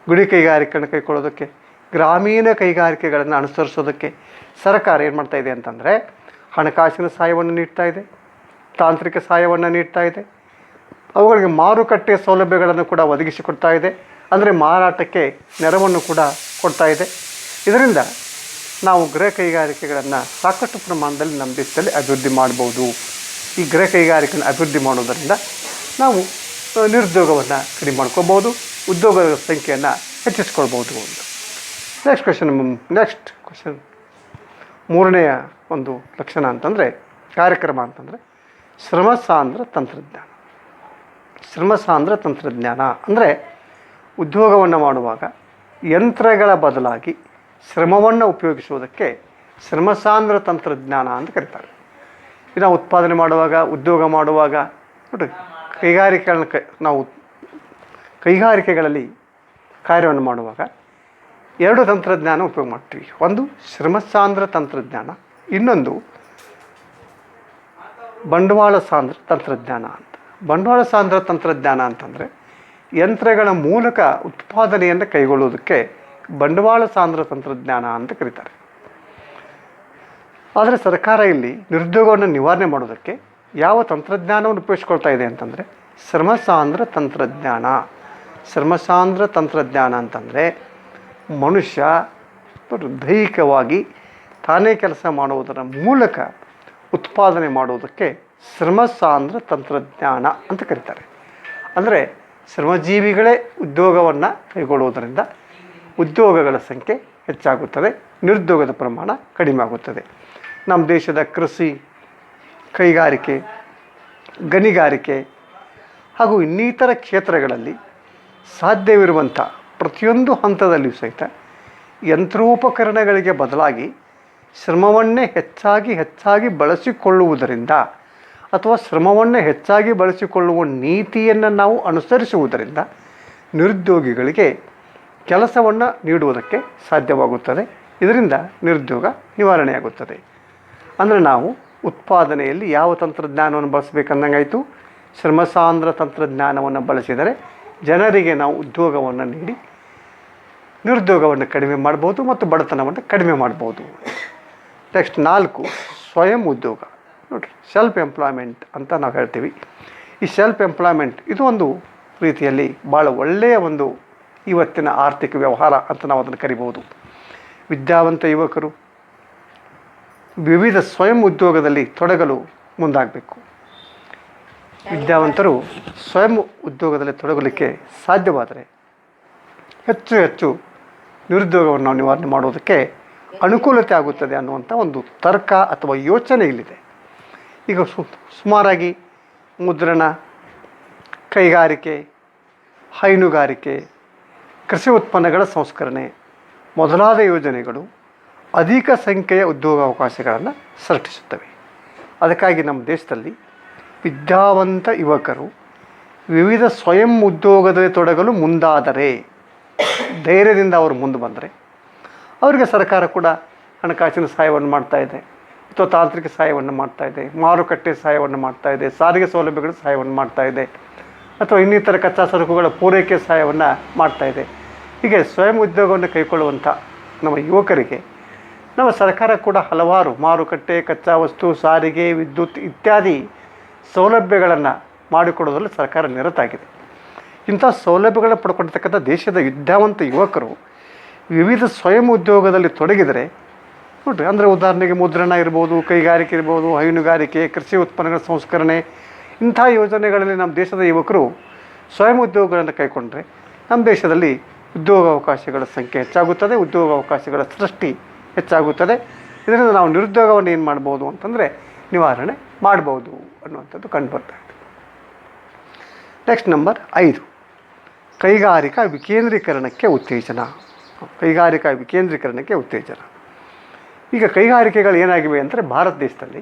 ಗುಡಿ ಕೈಗಾರಿಕೆಯನ್ನು ಕೈಗೊಳ್ಳೋದಕ್ಕೆ, ಗ್ರಾಮೀಣ ಕೈಗಾರಿಕೆಗಳನ್ನು ಅನುಸರಿಸೋದಕ್ಕೆ ಸರ್ಕಾರ ಏನು ಮಾಡ್ತಾಯಿದೆ ಅಂತಂದರೆ ಹಣಕಾಸಿನ ಸಹಾಯವನ್ನು ನೀಡ್ತಾ ಇದೆ, ತಾಂತ್ರಿಕ ಸಹಾಯವನ್ನು ನೀಡ್ತಾ ಇದೆ, ಅವುಗಳಿಗೆ ಮಾರುಕಟ್ಟೆ ಸೌಲಭ್ಯಗಳನ್ನು ಕೂಡ ಒದಗಿಸಿಕೊಡ್ತಾ ಇದೆ. ಅಂದರೆ ಮಾರಾಟಕ್ಕೆ ನೆರವನ್ನು ಕೂಡ ಕೊಡ್ತಾ ಇದೆ. ಇದರಿಂದ ನಾವು ಗೃಹ ಕೈಗಾರಿಕೆಗಳನ್ನು ಸಾಕಷ್ಟು ಪ್ರಮಾಣದಲ್ಲಿ ನಮ್ಮ ದೇಶದಲ್ಲಿ ಅಭಿವೃದ್ಧಿ ಮಾಡ್ಬೋದು. ಈ ಗೃಹ ಕೈಗಾರಿಕೆಯನ್ನು ಅಭಿವೃದ್ಧಿ ಮಾಡೋದರಿಂದ ನಾವು ನಿರುದ್ಯೋಗವನ್ನು ಕಡಿಮೆ ಮಾಡ್ಕೋಬೋದು, ಉದ್ಯೋಗದ ಸಂಖ್ಯೆಯನ್ನು ಹೆಚ್ಚಿಸ್ಕೊಳ್ಬೋದು ಅಂತ. ನೆಕ್ಸ್ಟ್ ಕ್ವೆಶನ್, ಮೂರನೆಯ ಒಂದು ಲಕ್ಷಣ ಅಂತಂದರೆ, ಕಾರ್ಯಕ್ರಮ ಅಂತಂದರೆ ಶ್ರಮಸಾಂದ್ರ ತಂತ್ರಜ್ಞಾನ. ಶ್ರಮಸಾಂದ್ರ ತಂತ್ರಜ್ಞಾನ ಅಂದರೆ ಉದ್ಯೋಗವನ್ನು ಮಾಡುವಾಗ ಯಂತ್ರಗಳ ಬದಲಾಗಿ ಶ್ರಮವನ್ನು ಉಪಯೋಗಿಸುವುದಕ್ಕೆ ಶ್ರಮಸಾಂದ್ರ ತಂತ್ರಜ್ಞಾನ ಅಂತ ಕರೀತಾರೆ. ಇನ್ನು ಉತ್ಪಾದನೆ ಮಾಡುವಾಗ, ಉದ್ಯೋಗ ಮಾಡುವಾಗ ನೋಡಿ, ನಾವು ಕೈಗಾರಿಕೆಗಳಲ್ಲಿ ಕಾರ್ಯವನ್ನು ಮಾಡುವಾಗ 2 ತಂತ್ರಜ್ಞಾನ ಉಪಯೋಗ ಮಾಡ್ತೀವಿ. ಒಂದು ಶ್ರಮಸಾಂದ್ರ ತಂತ್ರಜ್ಞಾನ, ಇನ್ನೊಂದು ಬಂಡವಾಳ ಸಾಂದ್ರ ತಂತ್ರಜ್ಞಾನ ಅಂತ. ಬಂಡವಾಳ ಸಾಂದ್ರ ತಂತ್ರಜ್ಞಾನ ಅಂತಂದರೆ ಯಂತ್ರಗಳ ಮೂಲಕ ಉತ್ಪಾದನೆಯನ್ನು ಕೈಗೊಳ್ಳುವುದಕ್ಕೆ ಬಂಡವಾಳ ಸಾಂದ್ರ ತಂತ್ರಜ್ಞಾನ ಅಂತ ಕರೀತಾರೆ. ಆದರೆ ಸರ್ಕಾರ ಇಲ್ಲಿ ನಿರುದ್ಯೋಗವನ್ನು ನಿವಾರಣೆ ಮಾಡೋದಕ್ಕೆ ಯಾವ ತಂತ್ರಜ್ಞಾನವನ್ನು ಉಪಯೋಗಿಸ್ಕೊಳ್ತಾ ಇದೆ ಅಂತಂದರೆ ಶ್ರಮಸಾಂದ್ರ ತಂತ್ರಜ್ಞಾನ. ಶ್ರಮಸಾಂದ್ರ ತಂತ್ರಜ್ಞಾನ ಅಂತಂದರೆ ಮನುಷ್ಯ ದೈಹಿಕವಾಗಿ ತಾನೇ ಕೆಲಸ ಮಾಡುವುದರ ಮೂಲಕ ಉತ್ಪಾದನೆ ಮಾಡುವುದಕ್ಕೆ ಶ್ರಮಸಾಂದ್ರ ತಂತ್ರಜ್ಞಾನ ಅಂತ ಕರೀತಾರೆ. ಅಂದರೆ ಶ್ರಮಜೀವಿಗಳೇ ಉದ್ಯೋಗವನ್ನು ಕೈಗೊಳ್ಳುವುದರಿಂದ ಉದ್ಯೋಗಗಳ ಸಂಖ್ಯೆ ಹೆಚ್ಚಾಗುತ್ತದೆ, ನಿರುದ್ಯೋಗದ ಪ್ರಮಾಣ ಕಡಿಮೆ ಆಗುತ್ತದೆ. ನಮ್ಮ ದೇಶದ ಕೃಷಿ, ಕೈಗಾರಿಕೆ, ಗಣಿಗಾರಿಕೆ ಹಾಗೂ ಇನ್ನಿತರ ಕ್ಷೇತ್ರಗಳಲ್ಲಿ ಸಾಧ್ಯವಿರುವಂಥ ಪ್ರತಿಯೊಂದು ಹಂತದಲ್ಲಿಯೂ ಸಹಿತ ಯಂತ್ರೋಪಕರಣಗಳಿಗೆ ಬದಲಾಗಿ ಶ್ರಮವನ್ನೇ ಹೆಚ್ಚಾಗಿ ಬಳಸಿಕೊಳ್ಳುವುದರಿಂದ ಅಥವಾ ಶ್ರಮವನ್ನು ಹೆಚ್ಚಾಗಿ ಬಳಸಿಕೊಳ್ಳುವ ನೀತಿಯನ್ನು ನಾವು ಅನುಸರಿಸುವುದರಿಂದ ನಿರುದ್ಯೋಗಿಗಳಿಗೆ ಕೆಲಸವನ್ನು ನೀಡುವುದಕ್ಕೆ ಸಾಧ್ಯವಾಗುತ್ತದೆ. ಇದರಿಂದ ನಿರುದ್ಯೋಗ ನಿವಾರಣೆಯಾಗುತ್ತದೆ. ಅಂದರೆ ನಾವು ಉತ್ಪಾದನೆಯಲ್ಲಿ ಯಾವ ತಂತ್ರಜ್ಞಾನವನ್ನು ಬಳಸಬೇಕಂದಂಗಾಯಿತು, ಶ್ರಮಸಾಂದ್ರ ತಂತ್ರಜ್ಞಾನವನ್ನು ಬಳಸಿದರೆ ಜನರಿಗೆ ನಾವು ಉದ್ಯೋಗವನ್ನು ನೀಡಿ ನಿರುದ್ಯೋಗವನ್ನು ಕಡಿಮೆ ಮಾಡ್ಬೋದು ಮತ್ತು ಬಡತನವನ್ನು ಕಡಿಮೆ ಮಾಡ್ಬೋದು. ನೆಕ್ಸ್ಟ್ 4, ಸ್ವಯಂ ಉದ್ಯೋಗ. ನೋಡಿರಿ, ಸೆಲ್ಫ್ ಎಂಪ್ಲಾಯ್ಮೆಂಟ್ ಅಂತ ನಾವು ಹೇಳ್ತೀವಿ. ಈ ಸೆಲ್ಫ್ ಎಂಪ್ಲಾಯ್ಮೆಂಟ್ ಇದು ಒಂದು ರೀತಿಯಲ್ಲಿ ಭಾಳ ಒಳ್ಳೆಯ ಒಂದು ಇವತ್ತಿನ ಆರ್ಥಿಕ ವ್ಯವಹಾರ ಅಂತ ನಾವು ಅದನ್ನು ಕರಿಬೋದು. ವಿದ್ಯಾವಂತ ಯುವಕರು ವಿವಿಧ ಸ್ವಯಂ ಉದ್ಯೋಗದಲ್ಲಿ ತೊಡಗಲು ಮುಂದಾಗಬೇಕು. ವಿದ್ಯಾವಂತರು ಸ್ವಯಂ ಉದ್ಯೋಗದಲ್ಲಿ ತೊಡಗಲಿಕ್ಕೆ ಸಾಧ್ಯವಾದರೆ ಹೆಚ್ಚು ಹೆಚ್ಚು ನಿರುದ್ಯೋಗವನ್ನು ನಾವು ನಿವಾರಣೆ ಮಾಡೋದಕ್ಕೆ ಅನುಕೂಲತೆ ಆಗುತ್ತದೆ ಅನ್ನುವಂಥ ಒಂದು ತರ್ಕ ಅಥವಾ ಯೋಚನೆ ಇಲ್ಲಿದೆ. ಈಗ ಸುಮಾರಾಗಿ ಮುದ್ರಣ, ಕೈಗಾರಿಕೆ, ಹೈನುಗಾರಿಕೆ, ಕೃಷಿ ಉತ್ಪನ್ನಗಳ ಸಂಸ್ಕರಣೆ ಮೊದಲಾದ ಯೋಜನೆಗಳು ಅಧಿಕ ಸಂಖ್ಯೆಯ ಉದ್ಯೋಗಾವಕಾಶಗಳನ್ನು ಸೃಷ್ಟಿಸುತ್ತವೆ. ಅದಕ್ಕಾಗಿ ನಮ್ಮ ದೇಶದಲ್ಲಿ ವಿದ್ಯಾವಂತ ಯುವಕರು ವಿವಿಧ ಸ್ವಯಂ ಉದ್ಯೋಗದಲ್ಲಿ ತೊಡಗಲು ಮುಂದಾದರೆ, ಧೈರ್ಯದಿಂದ ಅವರು ಮುಂದೆ ಬಂದರೆ ಅವರಿಗೆ ಸರ್ಕಾರ ಕೂಡ ಹಣಕಾಸಿನ ಸಹಾಯವನ್ನು ಮಾಡ್ತಾಯಿದೆ, ಅಥವಾ ತಾಂತ್ರಿಕ ಸಹಾಯವನ್ನು ಮಾಡ್ತಾಯಿದೆ, ಮಾರುಕಟ್ಟೆ ಸಹಾಯವನ್ನು ಮಾಡ್ತಾಯಿದೆ, ಸಾರಿಗೆ ಸೌಲಭ್ಯಗಳ ಸಹಾಯವನ್ನು ಮಾಡ್ತಾಯಿದೆ, ಅಥವಾ ಇನ್ನಿತರ ಕಚ್ಚಾ ಸರಕುಗಳ ಪೂರೈಕೆ ಸಹಾಯವನ್ನು ಮಾಡ್ತಾಯಿದೆ. ಹೀಗೆ ಸ್ವಯಂ ಉದ್ಯೋಗವನ್ನು ಕೈಗೊಳ್ಳುವಂಥ ನಮ್ಮ ಯುವಕರಿಗೆ ನಮ್ಮ ಸರ್ಕಾರ ಕೂಡ ಹಲವಾರು ಮಾರುಕಟ್ಟೆ, ಕಚ್ಚಾ ವಸ್ತು, ಸಾರಿಗೆ, ವಿದ್ಯುತ್ ಇತ್ಯಾದಿ ಸೌಲಭ್ಯಗಳನ್ನು ಮಾಡಿಕೊಡೋದ್ರಲ್ಲಿ ಸರ್ಕಾರ ನಿರತಾಗಿದೆ. ಇಂಥ ಸೌಲಭ್ಯಗಳನ್ನು ಪಡ್ಕೊಂಡಿರ್ತಕ್ಕಂಥ ದೇಶದ ವಿದ್ಯಾವಂತ ಯುವಕರು ವಿವಿಧ ಸ್ವಯಂ ಉದ್ಯೋಗದಲ್ಲಿ ತೊಡಗಿದರೆ ನೋಡಿರಿ, ಅಂದರೆ ಉದಾಹರಣೆಗೆ ಮುದ್ರಣ ಇರ್ಬೋದು, ಕೈಗಾರಿಕೆ ಇರ್ಬೋದು, ಹೈನುಗಾರಿಕೆ, ಕೃಷಿ ಉತ್ಪನ್ನಗಳ ಸಂಸ್ಕರಣೆ, ಇಂಥ ಯೋಜನೆಗಳಲ್ಲಿ ನಮ್ಮ ದೇಶದ ಯುವಕರು ಸ್ವಯಂ ಉದ್ಯೋಗಗಳನ್ನು ಕೈಗೊಂಡ್ರೆ ನಮ್ಮ ದೇಶದಲ್ಲಿ ಉದ್ಯೋಗಾವಕಾಶಗಳ ಸಂಖ್ಯೆ ಹೆಚ್ಚಾಗುತ್ತದೆ, ಉದ್ಯೋಗಾವಕಾಶಗಳ ಸೃಷ್ಟಿ ಹೆಚ್ಚಾಗುತ್ತದೆ. ಇದರಿಂದ ನಾವು ನಿರುದ್ಯೋಗವನ್ನು ಏನು ಮಾಡ್ಬೋದು ಅಂತಂದರೆ ನಿವಾರಣೆ ಮಾಡ್ಬೋದು ಅನ್ನುವಂಥದ್ದು ಕಂಡುಬರ್ತಾ ಇದೆ. ನೆಕ್ಸ್ಟ್ ನಂಬರ್ 5, ಕೈಗಾರಿಕಾ ವಿಕೇಂದ್ರೀಕರಣಕ್ಕೆ ಉತ್ತೇಜನ. ಕೈಗಾರಿಕಾ ವಿಕೇಂದ್ರೀಕರಣಕ್ಕೆ ಉತ್ತೇಜನ. ಈಗ ಕೈಗಾರಿಕೆಗಳು ಏನಾಗಿವೆ ಅಂದರೆ ಭಾರತ ದೇಶದಲ್ಲಿ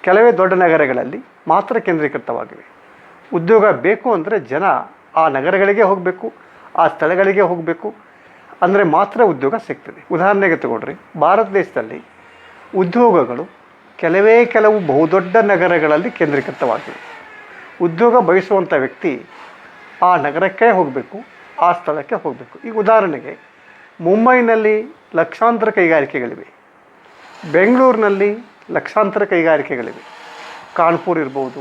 ಕೆಲವೇ ದೊಡ್ಡ ನಗರಗಳಲ್ಲಿ ಮಾತ್ರ ಕೇಂದ್ರೀಕೃತವಾಗಿವೆ. ಉದ್ಯೋಗ ಬೇಕು ಅಂದರೆ ಜನ ಆ ನಗರಗಳಿಗೆ ಹೋಗಬೇಕು, ಆ ಸ್ಥಳಗಳಿಗೆ ಹೋಗಬೇಕು, ಅಂದರೆ ಮಾತ್ರ ಉದ್ಯೋಗ ಸಿಗ್ತದೆ. ಉದಾಹರಣೆಗೆ ತಗೊಳ್ರಿ, ಭಾರತ ದೇಶದಲ್ಲಿ ಉದ್ಯೋಗಗಳು ಕೆಲವು ಬಹುದೊಡ್ಡ ನಗರಗಳಲ್ಲಿ ಕೇಂದ್ರೀಕೃತವಾಗಿವೆ. ಉದ್ಯೋಗ ಬಯಸುವಂಥ ವ್ಯಕ್ತಿ ಆ ನಗರಕ್ಕೆ ಹೋಗಬೇಕು, ಆ ಸ್ಥಳಕ್ಕೆ ಹೋಗಬೇಕು. ಈಗ ಉದಾಹರಣೆಗೆ ಮುಂಬೈನಲ್ಲಿ ಲಕ್ಷಾಂತರ ಕೈಗಾರಿಕೆಗಳಿವೆ, ಬೆಂಗಳೂರಿನಲ್ಲಿ ಲಕ್ಷಾಂತರ ಕೈಗಾರಿಕೆಗಳಿವೆ, ಕಾನ್ಪುರ್ ಇರ್ಬೋದು,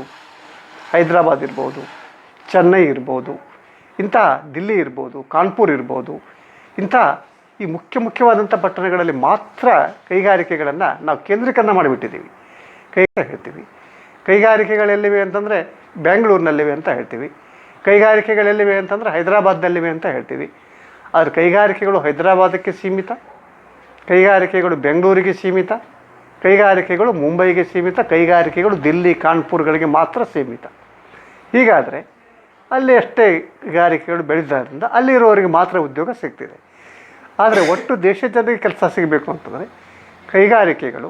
ಹೈದರಾಬಾದ್ ಇರ್ಬೋದು, ಚೆನ್ನೈ ಇರ್ಬೋದು, ಇಂಥ ದಿಲ್ಲಿ ಇರ್ಬೋದು, ಕಾನ್ಪುರ್ ಇರ್ಬೋದು, ಇಂಥ ಈ ಮುಖ್ಯವಾದಂಥ ಪಟ್ಟಣಗಳಲ್ಲಿ ಮಾತ್ರ ಕೈಗಾರಿಕೆಗಳನ್ನು ನಾವು ಕೇಂದ್ರೀಕರಣ ಮಾಡಿಬಿಟ್ಟಿದ್ದೀವಿ. ಹೇಳ್ತೀವಿ ಕೈಗಾರಿಕೆಗಳೆಲ್ಲಿವೆ ಅಂತಂದರೆ ಬೆಂಗಳೂರಿನಲ್ಲಿವೆ ಅಂತ ಹೇಳ್ತೀವಿ, ಕೈಗಾರಿಕೆಗಳೆಲ್ಲಿವೆ ಅಂತಂದರೆ ಹೈದರಾಬಾದ್ನಲ್ಲಿವೆ ಅಂತ ಹೇಳ್ತೀವಿ. ಆದರೆ ಕೈಗಾರಿಕೆಗಳು ಹೈದರಾಬಾದಕ್ಕೆ ಸೀಮಿತ, ಕೈಗಾರಿಕೆಗಳು ಬೆಂಗಳೂರಿಗೆ ಸೀಮಿತ, ಕೈಗಾರಿಕೆಗಳು ಮುಂಬೈಗೆ ಸೀಮಿತ, ಕೈಗಾರಿಕೆಗಳು ದಿಲ್ಲಿ, ಕಾನ್ಪುರ್ಗಳಿಗೆ ಮಾತ್ರ ಸೀಮಿತ. ಹೀಗಾದರೆ ಅಲ್ಲಿ ಅಷ್ಟೇ ಕೈಗಾರಿಕೆಗಳು ಬೆಳೆದಾದ್ರಿಂದ ಅಲ್ಲಿರೋರಿಗೆ ಮಾತ್ರ ಉದ್ಯೋಗ ಸಿಗ್ತಿದೆ. ಆದರೆ ಒಟ್ಟು ದೇಶದ ಜನರಿಗೆ ಕೆಲಸ ಸಿಗಬೇಕು ಅಂತಂದರೆ ಕೈಗಾರಿಕೆಗಳು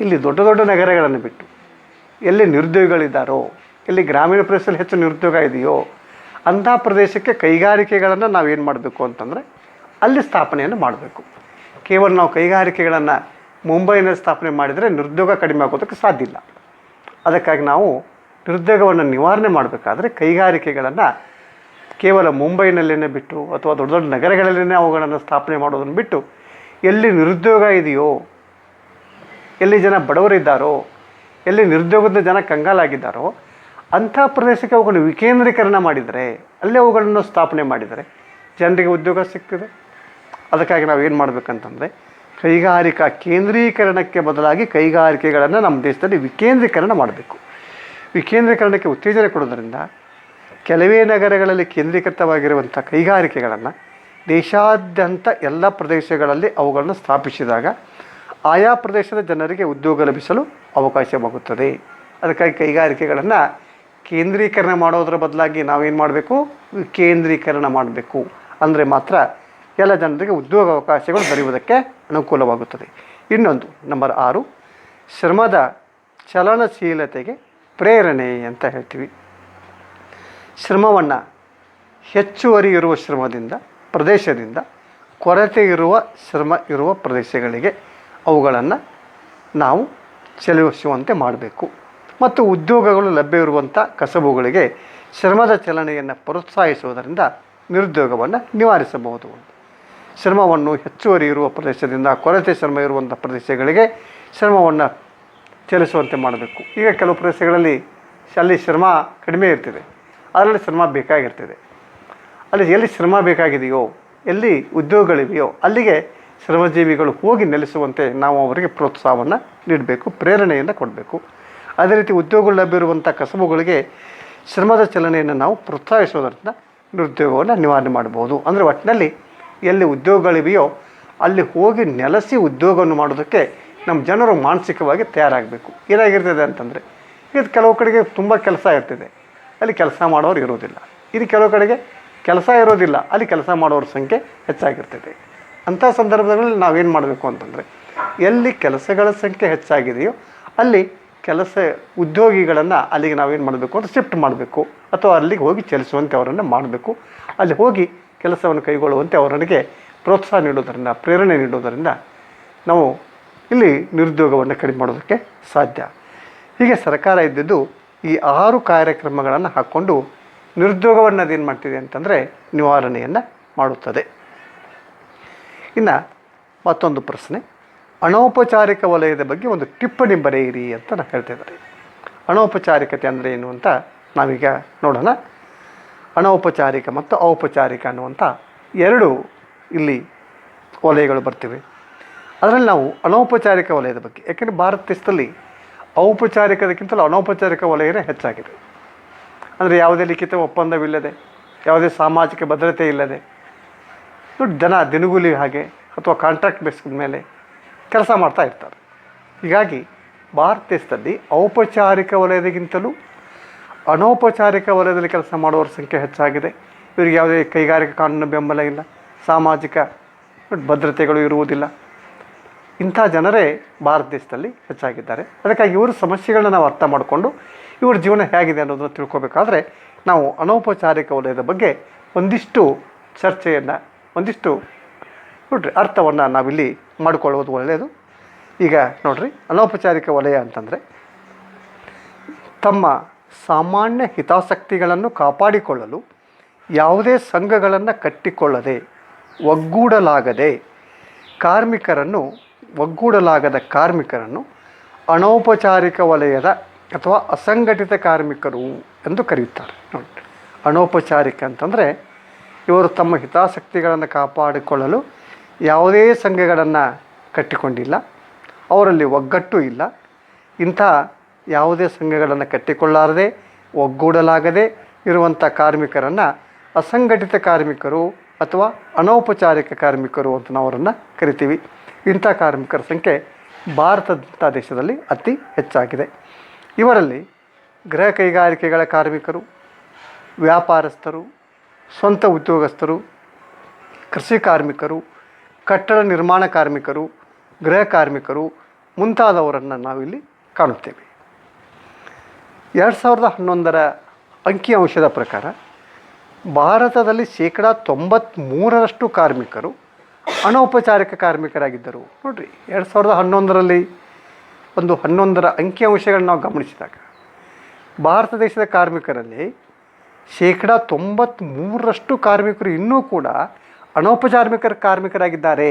ಇಲ್ಲಿ ದೊಡ್ಡ ದೊಡ್ಡ ನಗರಗಳನ್ನು ಬಿಟ್ಟು ಎಲ್ಲಿ ನಿರುದ್ಯೋಗಿಗಳಿದ್ದಾರೋ, ಎಲ್ಲಿ ಗ್ರಾಮೀಣ ಪ್ರದೇಶದಲ್ಲಿ ಹೆಚ್ಚು ನಿರುದ್ಯೋಗ ಇದೆಯೋ ಅಂಥ ಪ್ರದೇಶಕ್ಕೆ ಕೈಗಾರಿಕೆಗಳನ್ನು ನಾವೇನು ಮಾಡಬೇಕು ಅಂತಂದರೆ ಅಲ್ಲಿ ಸ್ಥಾಪನೆಯನ್ನು ಮಾಡಬೇಕು. ಕೇವಲ ನಾವು ಕೈಗಾರಿಕೆಗಳನ್ನು ಮುಂಬೈನಲ್ಲಿ ಸ್ಥಾಪನೆ ಮಾಡಿದರೆ ನಿರುದ್ಯೋಗ ಕಡಿಮೆ ಆಗೋದಕ್ಕೆ ಸಾಧ್ಯ ಇಲ್ಲ. ಅದಕ್ಕಾಗಿ ನಾವು ನಿರುದ್ಯೋಗವನ್ನು ನಿವಾರಣೆ ಮಾಡಬೇಕಾದ್ರೆ ಕೈಗಾರಿಕೆಗಳನ್ನು ಕೇವಲ ಮುಂಬೈನಲ್ಲೇ ಬಿಟ್ಟು ಅಥವಾ ದೊಡ್ಡ ದೊಡ್ಡ ನಗರಗಳಲ್ಲೇ ಅವುಗಳನ್ನು ಸ್ಥಾಪನೆ ಮಾಡೋದನ್ನು ಬಿಟ್ಟು ಎಲ್ಲಿ ನಿರುದ್ಯೋಗ ಇದೆಯೋ, ಎಲ್ಲಿ ಜನ ಬಡವರಿದ್ದಾರೋ, ಎಲ್ಲಿ ನಿರುದ್ಯೋಗದ ಜನ ಕಂಗಾಲಾಗಿದ್ದಾರೋ ಅಂಥ ಪ್ರದೇಶಕ್ಕೆ ಅವುಗಳನ್ನು ವಿಕೇಂದ್ರೀಕರಣ ಮಾಡಿದರೆ, ಅಲ್ಲೇ ಅವುಗಳನ್ನು ಸ್ಥಾಪನೆ ಮಾಡಿದರೆ ಜನರಿಗೆ ಉದ್ಯೋಗ ಸಿಗ್ತದೆ. ಅದಕ್ಕಾಗಿ ನಾವು ಏನು ಮಾಡಬೇಕಂತಂದರೆ ಕೈಗಾರಿಕಾ ಕೇಂದ್ರೀಕರಣಕ್ಕೆ ಬದಲಾಗಿ ಕೈಗಾರಿಕೆಗಳನ್ನು ನಮ್ಮ ದೇಶದಲ್ಲಿ ವಿಕೇಂದ್ರೀಕರಣ ಮಾಡಬೇಕು. ವಿಕೇಂದ್ರೀಕರಣಕ್ಕೆ ಉತ್ತೇಜನ ಕೊಡೋದರಿಂದ ಕೆಲವೇ ನಗರಗಳಲ್ಲಿ ಕೇಂದ್ರೀಕೃತವಾಗಿರುವಂಥ ಕೈಗಾರಿಕೆಗಳನ್ನು ದೇಶಾದ್ಯಂತ ಎಲ್ಲ ಪ್ರದೇಶಗಳಲ್ಲಿ ಅವುಗಳನ್ನು ಸ್ಥಾಪಿಸಿದಾಗ ಆಯಾ ಪ್ರದೇಶದ ಜನರಿಗೆ ಉದ್ಯೋಗ ಲಭಿಸಲು ಅವಕಾಶವಾಗುತ್ತದೆ. ಅದಕ್ಕಾಗಿ ಕೈಗಾರಿಕೆಗಳನ್ನು ಕೇಂದ್ರೀಕರಣ ಮಾಡೋದರ ಬದಲಾಗಿ ನಾವೇನು ಮಾಡಬೇಕು, ವಿಕೇಂದ್ರೀಕರಣ ಮಾಡಬೇಕು. ಅಂದರೆ ಮಾತ್ರ ಎಲ್ಲ ಜನರಿಗೆ ಉದ್ಯೋಗ ಅವಕಾಶಗಳು ದೊರೆಯುವುದಕ್ಕೆ ಅನುಕೂಲವಾಗುತ್ತದೆ. ಇನ್ನೊಂದು ನಂಬರ್ 6, ಶ್ರಮದ ಚಲನಶೀಲತೆಗೆ ಪ್ರೇರಣೆ ಅಂತ ಹೇಳ್ತೀವಿ. ಶ್ರಮವನ್ನು ಹೆಚ್ಚುವರಿ ಇರುವ ಪ್ರದೇಶದಿಂದ ಕೊರತೆ ಇರುವ ಶ್ರಮ ಇರುವ ಪ್ರದೇಶಗಳಿಗೆ ಅವುಗಳನ್ನು ನಾವು ಚಲಿಸುವಂತೆ ಮಾಡಬೇಕು. ಮತ್ತು ಉದ್ಯೋಗಗಳು ಲಭ್ಯ ಇರುವಂಥ ಕಸಬುಗಳಿಗೆ ಶ್ರಮದ ಚಲನೆಯನ್ನು ಪ್ರೋತ್ಸಾಹಿಸುವುದರಿಂದ ನಿರುದ್ಯೋಗವನ್ನು ನಿವಾರಿಸಬಹುದು. ಶ್ರಮವನ್ನು ಹೆಚ್ಚುವರಿ ಇರುವ ಪ್ರದೇಶದಿಂದ ಕೊರತೆ ಶ್ರಮ ಇರುವಂಥ ಪ್ರದೇಶಗಳಿಗೆ ಶ್ರಮವನ್ನು ಚಲಿಸುವಂತೆ ಮಾಡಬೇಕು. ಈಗ ಕೆಲವು ಪ್ರದೇಶಗಳಲ್ಲಿ ಅಲ್ಲಿ ಶ್ರಮ ಕಡಿಮೆ ಇರ್ತದೆ, ಅದರಲ್ಲಿ ಶ್ರಮ ಬೇಕಾಗಿರ್ತದೆ. ಅಲ್ಲಿ ಎಲ್ಲಿ ಶ್ರಮ ಬೇಕಾಗಿದೆಯೋ, ಎಲ್ಲಿ ಉದ್ಯೋಗಗಳಿವೆಯೋ ಅಲ್ಲಿಗೆ ಶ್ರಮಜೀವಿಗಳು ಹೋಗಿ ನೆಲೆಸುವಂತೆ ನಾವು ಅವರಿಗೆ ಪ್ರೋತ್ಸಾಹವನ್ನು ನೀಡಬೇಕು, ಪ್ರೇರಣೆಯನ್ನು ಕೊಡಬೇಕು. ಅದೇ ರೀತಿ ಉದ್ಯೋಗಗಳು ಲಭ್ಯ ಇರುವಂಥ ಕಸಬುಗಳಿಗೆ ಶ್ರಮದ ಚಲನೆಯನ್ನು ನಾವು ಪ್ರೋತ್ಸಾಹಿಸೋದರಿಂದ ನಿರುದ್ಯೋಗವನ್ನು ನಿವಾರಣೆ ಮಾಡ್ಬೋದು. ಅಂದರೆ ಒಟ್ಟಿನಲ್ಲಿ ಎಲ್ಲಿ ಉದ್ಯೋಗಗಳಿವೆಯೋ ಅಲ್ಲಿ ಹೋಗಿ ನೆಲೆಸಿ ಉದ್ಯೋಗವನ್ನು ಮಾಡೋದಕ್ಕೆ ನಮ್ಮ ಜನರು ಮಾನಸಿಕವಾಗಿ ತಯಾರಾಗಬೇಕು. ಏನಾಗಿರ್ತದೆ ಅಂತಂದರೆ, ಇದು ಕೆಲವು ಕಡೆಗೆ ತುಂಬ ಕೆಲಸ ಇರ್ತದೆ, ಅಲ್ಲಿ ಕೆಲಸ ಮಾಡೋರು ಇರೋದಿಲ್ಲ. ಇದು ಕೆಲವು ಕಡೆಗೆ ಕೆಲಸ ಇರೋದಿಲ್ಲ, ಅಲ್ಲಿ ಕೆಲಸ ಮಾಡೋರ ಸಂಖ್ಯೆ ಹೆಚ್ಚಾಗಿರ್ತದೆ. ಅಂಥ ಸಂದರ್ಭಗಳಲ್ಲಿ ನಾವೇನು ಮಾಡಬೇಕು ಅಂತಂದರೆ, ಎಲ್ಲಿ ಕೆಲಸಗಳ ಸಂಖ್ಯೆ ಹೆಚ್ಚಾಗಿದೆಯೋ ಅಲ್ಲಿ ಉದ್ಯೋಗಿಗಳನ್ನು ಅಲ್ಲಿಗೆ ನಾವೇನು ಮಾಡಬೇಕು ಅಂತ ಶಿಫ್ಟ್ ಮಾಡಬೇಕು, ಅಥವಾ ಅಲ್ಲಿಗೆ ಹೋಗಿ ಚಲಿಸುವಂತೆ ಅವರನ್ನು ಮಾಡಬೇಕು. ಅಲ್ಲಿ ಹೋಗಿ ಕೆಲಸವನ್ನು ಕೈಗೊಳ್ಳುವಂತೆ ಅವರಿಗೆ ಪ್ರೋತ್ಸಾಹ ನೀಡೋದರಿಂದ, ಪ್ರೇರಣೆ ನೀಡೋದರಿಂದ ನಾವು ಇಲ್ಲಿ ನಿರುದ್ಯೋಗವನ್ನು ಕಡಿಮೆ ಮಾಡೋದಕ್ಕೆ ಸಾಧ್ಯ. ಹೀಗೆ ಸರ್ಕಾರ ಇದ್ದಿದ್ದು ಈ 6 ಕಾರ್ಯಕ್ರಮಗಳನ್ನು ಹಾಕ್ಕೊಂಡು ನಿರುದ್ಯೋಗವನ್ನು ಅದೇನು ಮಾಡ್ತಿದೆ ಅಂತಂದರೆ ನಿವಾರಣೆಯನ್ನು ಮಾಡುತ್ತದೆ. ಇನ್ನು ಮತ್ತೊಂದು ಪ್ರಶ್ನೆ, ಅನೌಪಚಾರಿಕ ವಲಯದ ಬಗ್ಗೆ ಒಂದು ಟಿಪ್ಪಣಿ ಬರೆಯಿರಿ ಅಂತ ನಾನು ಹೇಳ್ತಿದ್ದಾರೆ. ಅನೌಪಚಾರಿಕತೆ ಅಂದರೆ ಏನು ಅಂತ ನಾವೀಗ ನೋಡೋಣ. ಅನೌಪಚಾರಿಕ ಮತ್ತು ಔಪಚಾರಿಕ ಅನ್ನುವಂಥ 2 ಇಲ್ಲಿ ವಲಯಗಳು ಬರ್ತಿವೆ. ಅದರಲ್ಲಿ ನಾವು ಅನೌಪಚಾರಿಕ ವಲಯದ ಬಗ್ಗೆ, ಯಾಕೆಂದರೆ ಭಾರತ ದೇಶದಲ್ಲಿ ಔಪಚಾರಿಕದಕ್ಕಿಂತಲೂ ಅನೌಪಚಾರಿಕ ವಲಯನೇ ಹೆಚ್ಚಾಗಿದೆ. ಅಂದರೆ ಯಾವುದೇ ಲಿಖಿತ ಒಪ್ಪಂದವಿಲ್ಲದೆ, ಯಾವುದೇ ಸಾಮಾಜಿಕ ಭದ್ರತೆ ಇಲ್ಲದೆ ಜನ ದಿನಗೂಲಿ ಹಾಗೆ ಅಥವಾ ಕಾಂಟ್ರಾಕ್ಟ್ ಬೇಸ್ಡ್ ಮೇಲೆ ಕೆಲಸ ಮಾಡ್ತಾ ಇರ್ತಾರೆ. ಹೀಗಾಗಿ ಭಾರತ ದೇಶದಲ್ಲಿ ಔಪಚಾರಿಕ ವಲಯದಕ್ಕಿಂತಲೂ ಅನೌಪಚಾರಿಕ ವಲಯದಲ್ಲಿ ಕೆಲಸ ಮಾಡುವವರ ಸಂಖ್ಯೆ ಹೆಚ್ಚಾಗಿದೆ. ಇವರಿಗೆ ಯಾವುದೇ ಕೈಗಾರಿಕಾ ಕಾನೂನು ಬೆಂಬಲ ಇಲ್ಲ, ಸಾಮಾಜಿಕ ಭದ್ರತೆಗಳು ಇರುವುದಿಲ್ಲ. ಇಂಥ ಜನರೇ ಭಾರತ ದೇಶದಲ್ಲಿ ಹೆಚ್ಚಾಗಿದ್ದಾರೆ. ಅದಕ್ಕಾಗಿ ಇವರ ಸಮಸ್ಯೆಗಳನ್ನ ನಾವು ಅರ್ಥ ಮಾಡಿಕೊಂಡು ಇವ್ರ ಜೀವನ ಹೇಗಿದೆ ಅನ್ನೋದನ್ನು ತಿಳ್ಕೊಬೇಕಾದ್ರೆ ನಾವು ಅನೌಪಚಾರಿಕ ವಲಯದ ಬಗ್ಗೆ ಒಂದಿಷ್ಟು ಚರ್ಚೆಯನ್ನು, ಒಂದಿಷ್ಟು ಅರ್ಥವನ್ನು ನಾವಿಲ್ಲಿ ಮಾಡಿಕೊಳ್ಳುವುದು ಒಳ್ಳೆಯದು. ಈಗ ನೋಡ್ರಿ, ಅನೌಪಚಾರಿಕ ವಲಯ ಅಂತಂದರೆ ತಮ್ಮ ಸಾಮಾನ್ಯ ಹಿತಾಸಕ್ತಿಗಳನ್ನು ಕಾಪಾಡಿಕೊಳ್ಳಲು ಯಾವುದೇ ಸಂಘಗಳನ್ನು ಕಟ್ಟಿಕೊಳ್ಳದೆ ಒಗ್ಗೂಡಲಾಗದ ಕಾರ್ಮಿಕರನ್ನು ಅನೌಪಚಾರಿಕ ವಲಯದ ಅಥವಾ ಅಸಂಘಟಿತ ಕಾರ್ಮಿಕರು ಎಂದು ಕರೆಯುತ್ತಾರೆ. ನೋಡಿ, ಅನೌಪಚಾರಿಕ ಅಂತಂದರೆ ಇವರು ತಮ್ಮ ಹಿತಾಸಕ್ತಿಗಳನ್ನು ಕಾಪಾಡಿಕೊಳ್ಳಲು ಯಾವುದೇ ಸಂಘಗಳನ್ನು ಕಟ್ಟಿಕೊಂಡಿಲ್ಲ, ಅವರಲ್ಲಿ ಒಗ್ಗಟ್ಟು ಇಲ್ಲ. ಇಂಥ ಯಾವುದೇ ಸಂಘಗಳನ್ನು ಕಟ್ಟಿಕೊಳ್ಳಾರದೆ ಒಗ್ಗೂಡಲಾಗದೆ ಇರುವಂಥ ಕಾರ್ಮಿಕರನ್ನು ಅಸಂಘಟಿತ ಕಾರ್ಮಿಕರು ಅಥವಾ ಅನೌಪಚಾರಿಕ ಕಾರ್ಮಿಕರು ಅಂತ ನಾವು ಅವರನ್ನು ಕರಿತೀವಿ. ಇಂಥ ಕಾರ್ಮಿಕರ ಸಂಖ್ಯೆ ಭಾರತ ದೇಶದಲ್ಲಿ ಅತಿ ಹೆಚ್ಚಾಗಿದೆ. ಇವರಲ್ಲಿ ಗೃಹ ಕೈಗಾರಿಕೆಗಳ ಕಾರ್ಮಿಕರು, ವ್ಯಾಪಾರಸ್ಥರು, ಸ್ವಂತ ಉದ್ಯೋಗಸ್ಥರು, ಕೃಷಿ ಕಾರ್ಮಿಕರು, ಕಟ್ಟಡ ನಿರ್ಮಾಣ ಕಾರ್ಮಿಕರು, ಗೃಹ ಕಾರ್ಮಿಕರು ಮುಂತಾದವರನ್ನು ನಾವಿಲ್ಲಿ ಕಾಣುತ್ತೇವೆ. 2011ರ ಅಂಕಿಅಂಶದ ಪ್ರಕಾರ ಭಾರತದಲ್ಲಿ 93% ಕಾರ್ಮಿಕರು ಅನೌಪಚಾರಿಕ ಕಾರ್ಮಿಕರಾಗಿದ್ದರು. ನೋಡಿರಿ, 2011ರಲ್ಲಿ 11ರ ಅಂಕಿಅಂಶಗಳನ್ನು ನಾವು ಗಮನಿಸಿದಾಗ ಭಾರತ ದೇಶದ ಕಾರ್ಮಿಕರಲ್ಲಿ 93% ಕಾರ್ಮಿಕರು ಇನ್ನೂ ಕೂಡ ಅನೌಪಚಾರಿಕ ಕಾರ್ಮಿಕರಾಗಿದ್ದಾರೆ.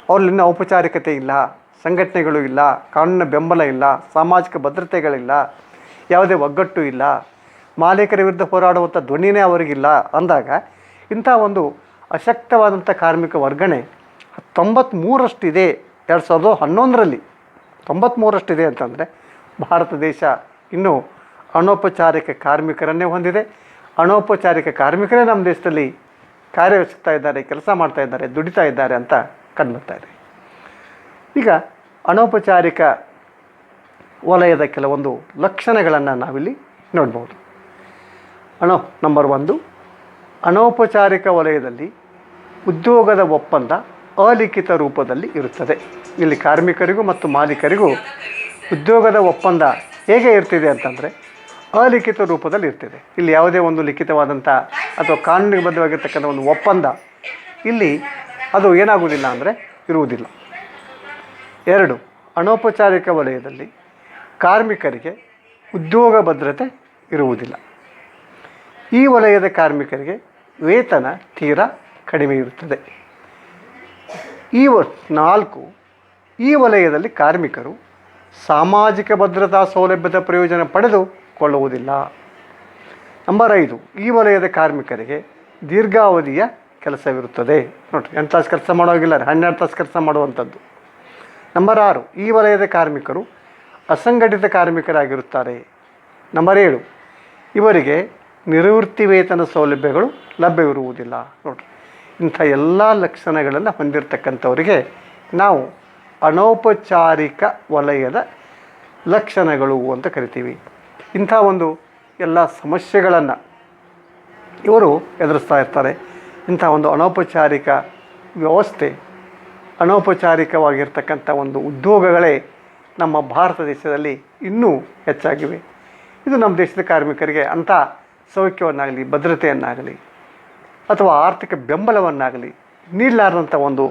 ಅವರಲ್ಲಿನ ಔಪಚಾರಿಕತೆ ಇಲ್ಲ, ಸಂಘಟನೆಗಳು ಇಲ್ಲ, ಕಾನೂನಿನ ಬೆಂಬಲ ಇಲ್ಲ, ಸಾಮಾಜಿಕ ಭದ್ರತೆಗಳಿಲ್ಲ, ಯಾವುದೇ ಒಗ್ಗಟ್ಟು ಇಲ್ಲ, ಮಾಲೀಕರ ವಿರುದ್ಧ ಹೋರಾಡುವಂಥ ಧ್ವನಿನೇ ಅವರಿಗಿಲ್ಲ ಅಂದಾಗ ಇಂಥ ಒಂದು ಅಶಕ್ತವಾದಂಥ ಕಾರ್ಮಿಕ ವರ್ಗಣೆ 93% ಇದೆ. 2011ರಲ್ಲಿ 93% ಇದೆ ಅಂತಂದರೆ ಭಾರತ ದೇಶ ಇನ್ನೂ ಅನೌಪಚಾರಿಕ ಕಾರ್ಮಿಕರನ್ನೇ ಹೊಂದಿದೆ. ಅನೌಪಚಾರಿಕ ಕಾರ್ಮಿಕರೇ ನಮ್ಮ ದೇಶದಲ್ಲಿ ಕಾರ್ಯವೆಸಗ್ತಾ ಇದ್ದಾರೆ, ಕೆಲಸ ಮಾಡ್ತಾ ಇದ್ದಾರೆ, ದುಡಿತಾ ಇದ್ದಾರೆ ಅಂತ ಕಂಡುಬರ್ತಾ ಇದೆ. ಈಗ ಅನೌಪಚಾರಿಕ ವಲಯದ ಕೆಲವೊಂದು ಲಕ್ಷಣಗಳನ್ನು ನಾವಿಲ್ಲಿ ನೋಡ್ಬೋದು. ನಂಬರ್ 1, ಅನೌಪಚಾರಿಕ ವಲಯದಲ್ಲಿ ಉದ್ಯೋಗದ ಒಪ್ಪಂದ ಅಲಿಖಿತ ರೂಪದಲ್ಲಿ ಇರುತ್ತದೆ. ಇಲ್ಲಿ ಕಾರ್ಮಿಕರಿಗೂ ಮತ್ತು ಮಾಲೀಕರಿಗೂ ಉದ್ಯೋಗದ ಒಪ್ಪಂದ ಹೇಗೆ ಇರ್ತಿದೆ ಅಂತಂದರೆ ಅಲಿಖಿತ ರೂಪದಲ್ಲಿ ಇರ್ತಿದೆ. ಇಲ್ಲಿ ಯಾವುದೇ ಒಂದು ಲಿಖಿತವಾದಂಥ ಅಥವಾ ಕಾನೂನಿಬದ್ಧವಾಗಿರ್ತಕ್ಕಂಥ ಒಂದು ಒಪ್ಪಂದ ಇಲ್ಲಿ ಅದು ಏನಾಗುವುದಿಲ್ಲ ಅಂದರೆ ಇರುವುದಿಲ್ಲ. 2, ಅನೌಪಚಾರಿಕ ವಲಯದಲ್ಲಿ ಕಾರ್ಮಿಕರಿಗೆ ಉದ್ಯೋಗ ಭದ್ರತೆ ಇರುವುದಿಲ್ಲ. ಈ ವಲಯದ ಕಾರ್ಮಿಕರಿಗೆ ವೇತನ ತೀರಾ ಕಡಿಮೆ ಇರುತ್ತದೆ. 4, ಈ ವಲಯದಲ್ಲಿ ಕಾರ್ಮಿಕರು ಸಾಮಾಜಿಕ ಭದ್ರತಾ ಸೌಲಭ್ಯದ ಪ್ರಯೋಜನ ಪಡೆದುಕೊಳ್ಳುವುದಿಲ್ಲ. ನಂಬರ್ 5, ಈ ವಲಯದ ಕಾರ್ಮಿಕರಿಗೆ ದೀರ್ಘಾವಧಿಯ ಕೆಲಸವಿರುತ್ತದೆ. ನೋಡಿರಿ, 8 ತಾಸು ಕೆಲಸ ಮಾಡೋಗಿಲ್ಲ, 12 ತಾಸು ಕೆಲಸ ಮಾಡುವಂಥದ್ದು. ನಂಬರ್ 6, ಈ ವಲಯದ ಕಾರ್ಮಿಕರು ಅಸಂಘಟಿತ ಕಾರ್ಮಿಕರಾಗಿರುತ್ತಾರೆ. ನಂಬರ್ 7, ಇವರಿಗೆ ನಿವೃತ್ತಿ ವೇತನ ಸೌಲಭ್ಯಗಳು ಲಭ್ಯವಿರುವುದಿಲ್ಲ. ನೋಡಿರಿ, ಇಂಥ ಎಲ್ಲ ಲಕ್ಷಣಗಳನ್ನು ಹೊಂದಿರತಕ್ಕಂಥವರಿಗೆ ನಾವು ಅನೌಪಚಾರಿಕ ವಲಯದ ಲಕ್ಷಣಗಳು ಅಂತ ಕರಿತೀವಿ. ಇಂಥ ಒಂದು ಎಲ್ಲ ಸಮಸ್ಯೆಗಳನ್ನು ಇವರು ಎದುರಿಸ್ತಾ ಇರ್ತಾರೆ. ಇಂಥ ಒಂದು ಅನೌಪಚಾರಿಕ ವ್ಯವಸ್ಥೆ, ಅನೌಪಚಾರಿಕವಾಗಿರ್ತಕ್ಕಂಥ ಒಂದು ಉದ್ಯೋಗಗಳೇ ನಮ್ಮ ಭಾರತ ದೇಶದಲ್ಲಿ ಇನ್ನೂ ಹೆಚ್ಚಾಗಿವೆ. ಇದು ನಮ್ಮ ದೇಶದ ಕಾರ್ಮಿಕರಿಗೆ ಅಂಥ ಸೌಖ್ಯವನ್ನಾಗಲಿ, ಭದ್ರತೆಯನ್ನಾಗಲಿ ಅಥವಾ ಆರ್ಥಿಕ ಬೆಂಬಲವನ್ನಾಗಲಿ ನೀಡಲಾರದಂಥ ಒಂದು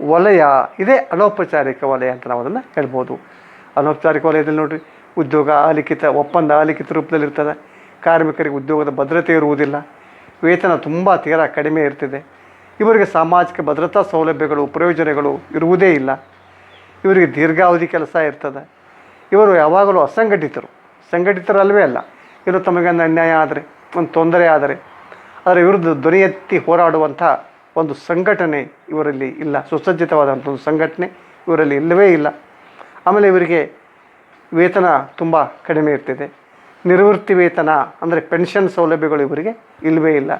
ವಲಯ ಇದೇ ಅನೌಪಚಾರಿಕ ವಲಯ ಅಂತ ನಾವು ಅದನ್ನು ಹೇಳ್ಬೋದು. ಅನೌಪಚಾರಿಕ ವಲಯದಲ್ಲಿ ನೋಡಿರಿ, ಉದ್ಯೋಗ ಅಲಿಖಿತ ಒಪ್ಪಂದ ಅಲಿಖಿತ ರೂಪದಲ್ಲಿರ್ತದೆ. ಕಾರ್ಮಿಕರಿಗೆ ಉದ್ಯೋಗದ ಭದ್ರತೆ ಇರುವುದಿಲ್ಲ, ವೇತನ ತುಂಬ ತೀರಾ ಕಡಿಮೆ ಇರ್ತಿದೆ. ಇವರಿಗೆ ಸಾಮಾಜಿಕ ಭದ್ರತಾ ಸೌಲಭ್ಯಗಳು, ಪ್ರಯೋಜನಗಳು ಇರುವುದೇ ಇಲ್ಲ. ಇವರಿಗೆ ದೀರ್ಘಾವಧಿ ಕೆಲಸ ಇರ್ತದೆ. ಇವರು ಯಾವಾಗಲೂ ಸಂಘಟಿತರು ಅಲ್ಲವೇ ಅಲ್ಲ. ಇವರು ತಮಗೊಂದು ಅನ್ಯಾಯ ಆದರೆ, ಒಂದು ತೊಂದರೆ ಆದರೆ ಅದರ ವಿರುದ್ಧ ಧ್ವನಿ ಎತ್ತಿ ಹೋರಾಡುವಂಥ ಒಂದು ಸಂಘಟನೆ ಇವರಲ್ಲಿ ಇಲ್ಲ. ಸುಸಜ್ಜಿತವಾದಂಥ ಒಂದು ಸಂಘಟನೆ ಇವರಲ್ಲಿ ಇಲ್ಲವೇ ಇಲ್ಲ. ಆಮೇಲೆ ಇವರಿಗೆ ವೇತನ ತುಂಬ ಕಡಿಮೆ ಇರ್ತಿದೆ. ನಿವೃತ್ತಿ ವೇತನ ಅಂದರೆ ಪೆನ್ಷನ್ ಸೌಲಭ್ಯಗಳು ಇವರಿಗೆ ಇಲ್ಲವೇ ಇಲ್ಲ.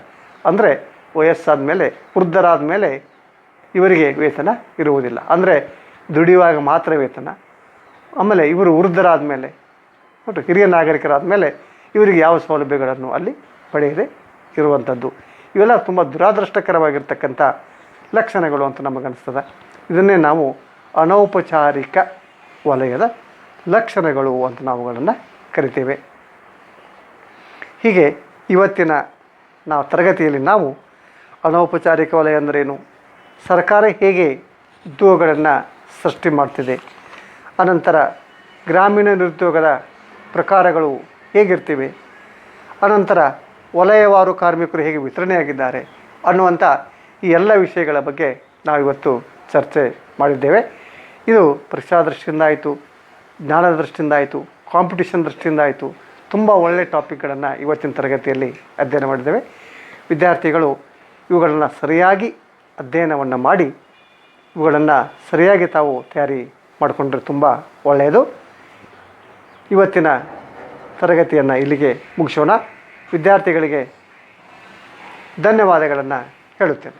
ಅಂದರೆ ವಯಸ್ಸಾದ ಮೇಲೆ, ವೃದ್ಧರಾದ ಮೇಲೆ ಇವರಿಗೆ ವೇತನ ಇರುವುದಿಲ್ಲ. ಅಂದರೆ ದುಡಿಯುವಾಗ ಮಾತ್ರ ವೇತನ. ಆಮೇಲೆ ಇವರು ವೃದ್ಧರಾದ ಮೇಲೆ, ಮತ್ತು ಹಿರಿಯ ನಾಗರಿಕರಾದ ಮೇಲೆ ಇವರಿಗೆ ಯಾವ ಸೌಲಭ್ಯಗಳನ್ನು ಅಲ್ಲಿ ಪಡೆಯದೆ ಇರುವಂಥದ್ದು. ಇವೆಲ್ಲ ತುಂಬ ದುರಾದೃಷ್ಟಕರವಾಗಿರ್ತಕ್ಕಂಥ ಲಕ್ಷಣಗಳು ಅಂತ ನಮಗನ್ನಿಸ್ತದೆ. ಇದನ್ನೇ ನಾವು ಅನೌಪಚಾರಿಕ ವಲಯದ ಲಕ್ಷಣಗಳು ಅಂತ ನಾವುಗಳನ್ನು ಕರಿತೇವೆ. ಹೀಗೆ ಇವತ್ತಿನ ತರಗತಿಯಲ್ಲಿ ನಾವು ಅನೌಪಚಾರಿಕ ವಲಯ ಅಂದ್ರೇನು, ಸರ್ಕಾರ ಹೇಗೆ ಉದ್ಯೋಗಗಳನ್ನು ಸೃಷ್ಟಿ ಮಾಡ್ತಿದೆ, ಅನಂತರ ಗ್ರಾಮೀಣ ನಿರುದ್ಯೋಗದ ಪ್ರಕಾರಗಳು ಹೇಗಿರ್ತಿವೆ, ಅನಂತರ ವಲಯವಾರು ಕಾರ್ಮಿಕರು ಹೇಗೆ ವಿತರಣೆಯಾಗಿದ್ದಾರೆ ಅನ್ನುವಂಥ ಈ ಎಲ್ಲ ವಿಷಯಗಳ ಬಗ್ಗೆ ನಾವಿವತ್ತು ಚರ್ಚೆ ಮಾಡಿದ್ದೇವೆ. ಇದು ಪರೀಕ್ಷಾ ದೃಷ್ಟಿಯಿಂದ ಆಯಿತು, ಜ್ಞಾನದ ದೃಷ್ಟಿಯಿಂದ ಆಯಿತು, ಕಾಂಪಿಟಿಷನ್ ದೃಷ್ಟಿಯಿಂದ ಆಯಿತು. ತುಂಬ ಒಳ್ಳೆಯ ಟಾಪಿಕ್ಗಳನ್ನು ಇವತ್ತಿನ ತರಗತಿಯಲ್ಲಿ ಅಧ್ಯಯನ ಮಾಡಿದ್ದೇವೆ. ವಿದ್ಯಾರ್ಥಿಗಳು ಇವುಗಳನ್ನು ಸರಿಯಾಗಿ ಅಧ್ಯಯನವನ್ನು ಮಾಡಿ ಇವುಗಳನ್ನು ಸರಿಯಾಗಿ ತಾವು ತಯಾರಿ ಮಾಡಿಕೊಂಡ್ರೆ ತುಂಬ ಒಳ್ಳೆಯದು. ಇವತ್ತಿನ ತರಗತಿಯನ್ನು ಇಲ್ಲಿಗೆ ಮುಗಿಸೋಣ. ವಿದ್ಯಾರ್ಥಿಗಳಿಗೆ ಧನ್ಯವಾದಗಳನ್ನು ಹೇಳುತ್ತೇನೆ.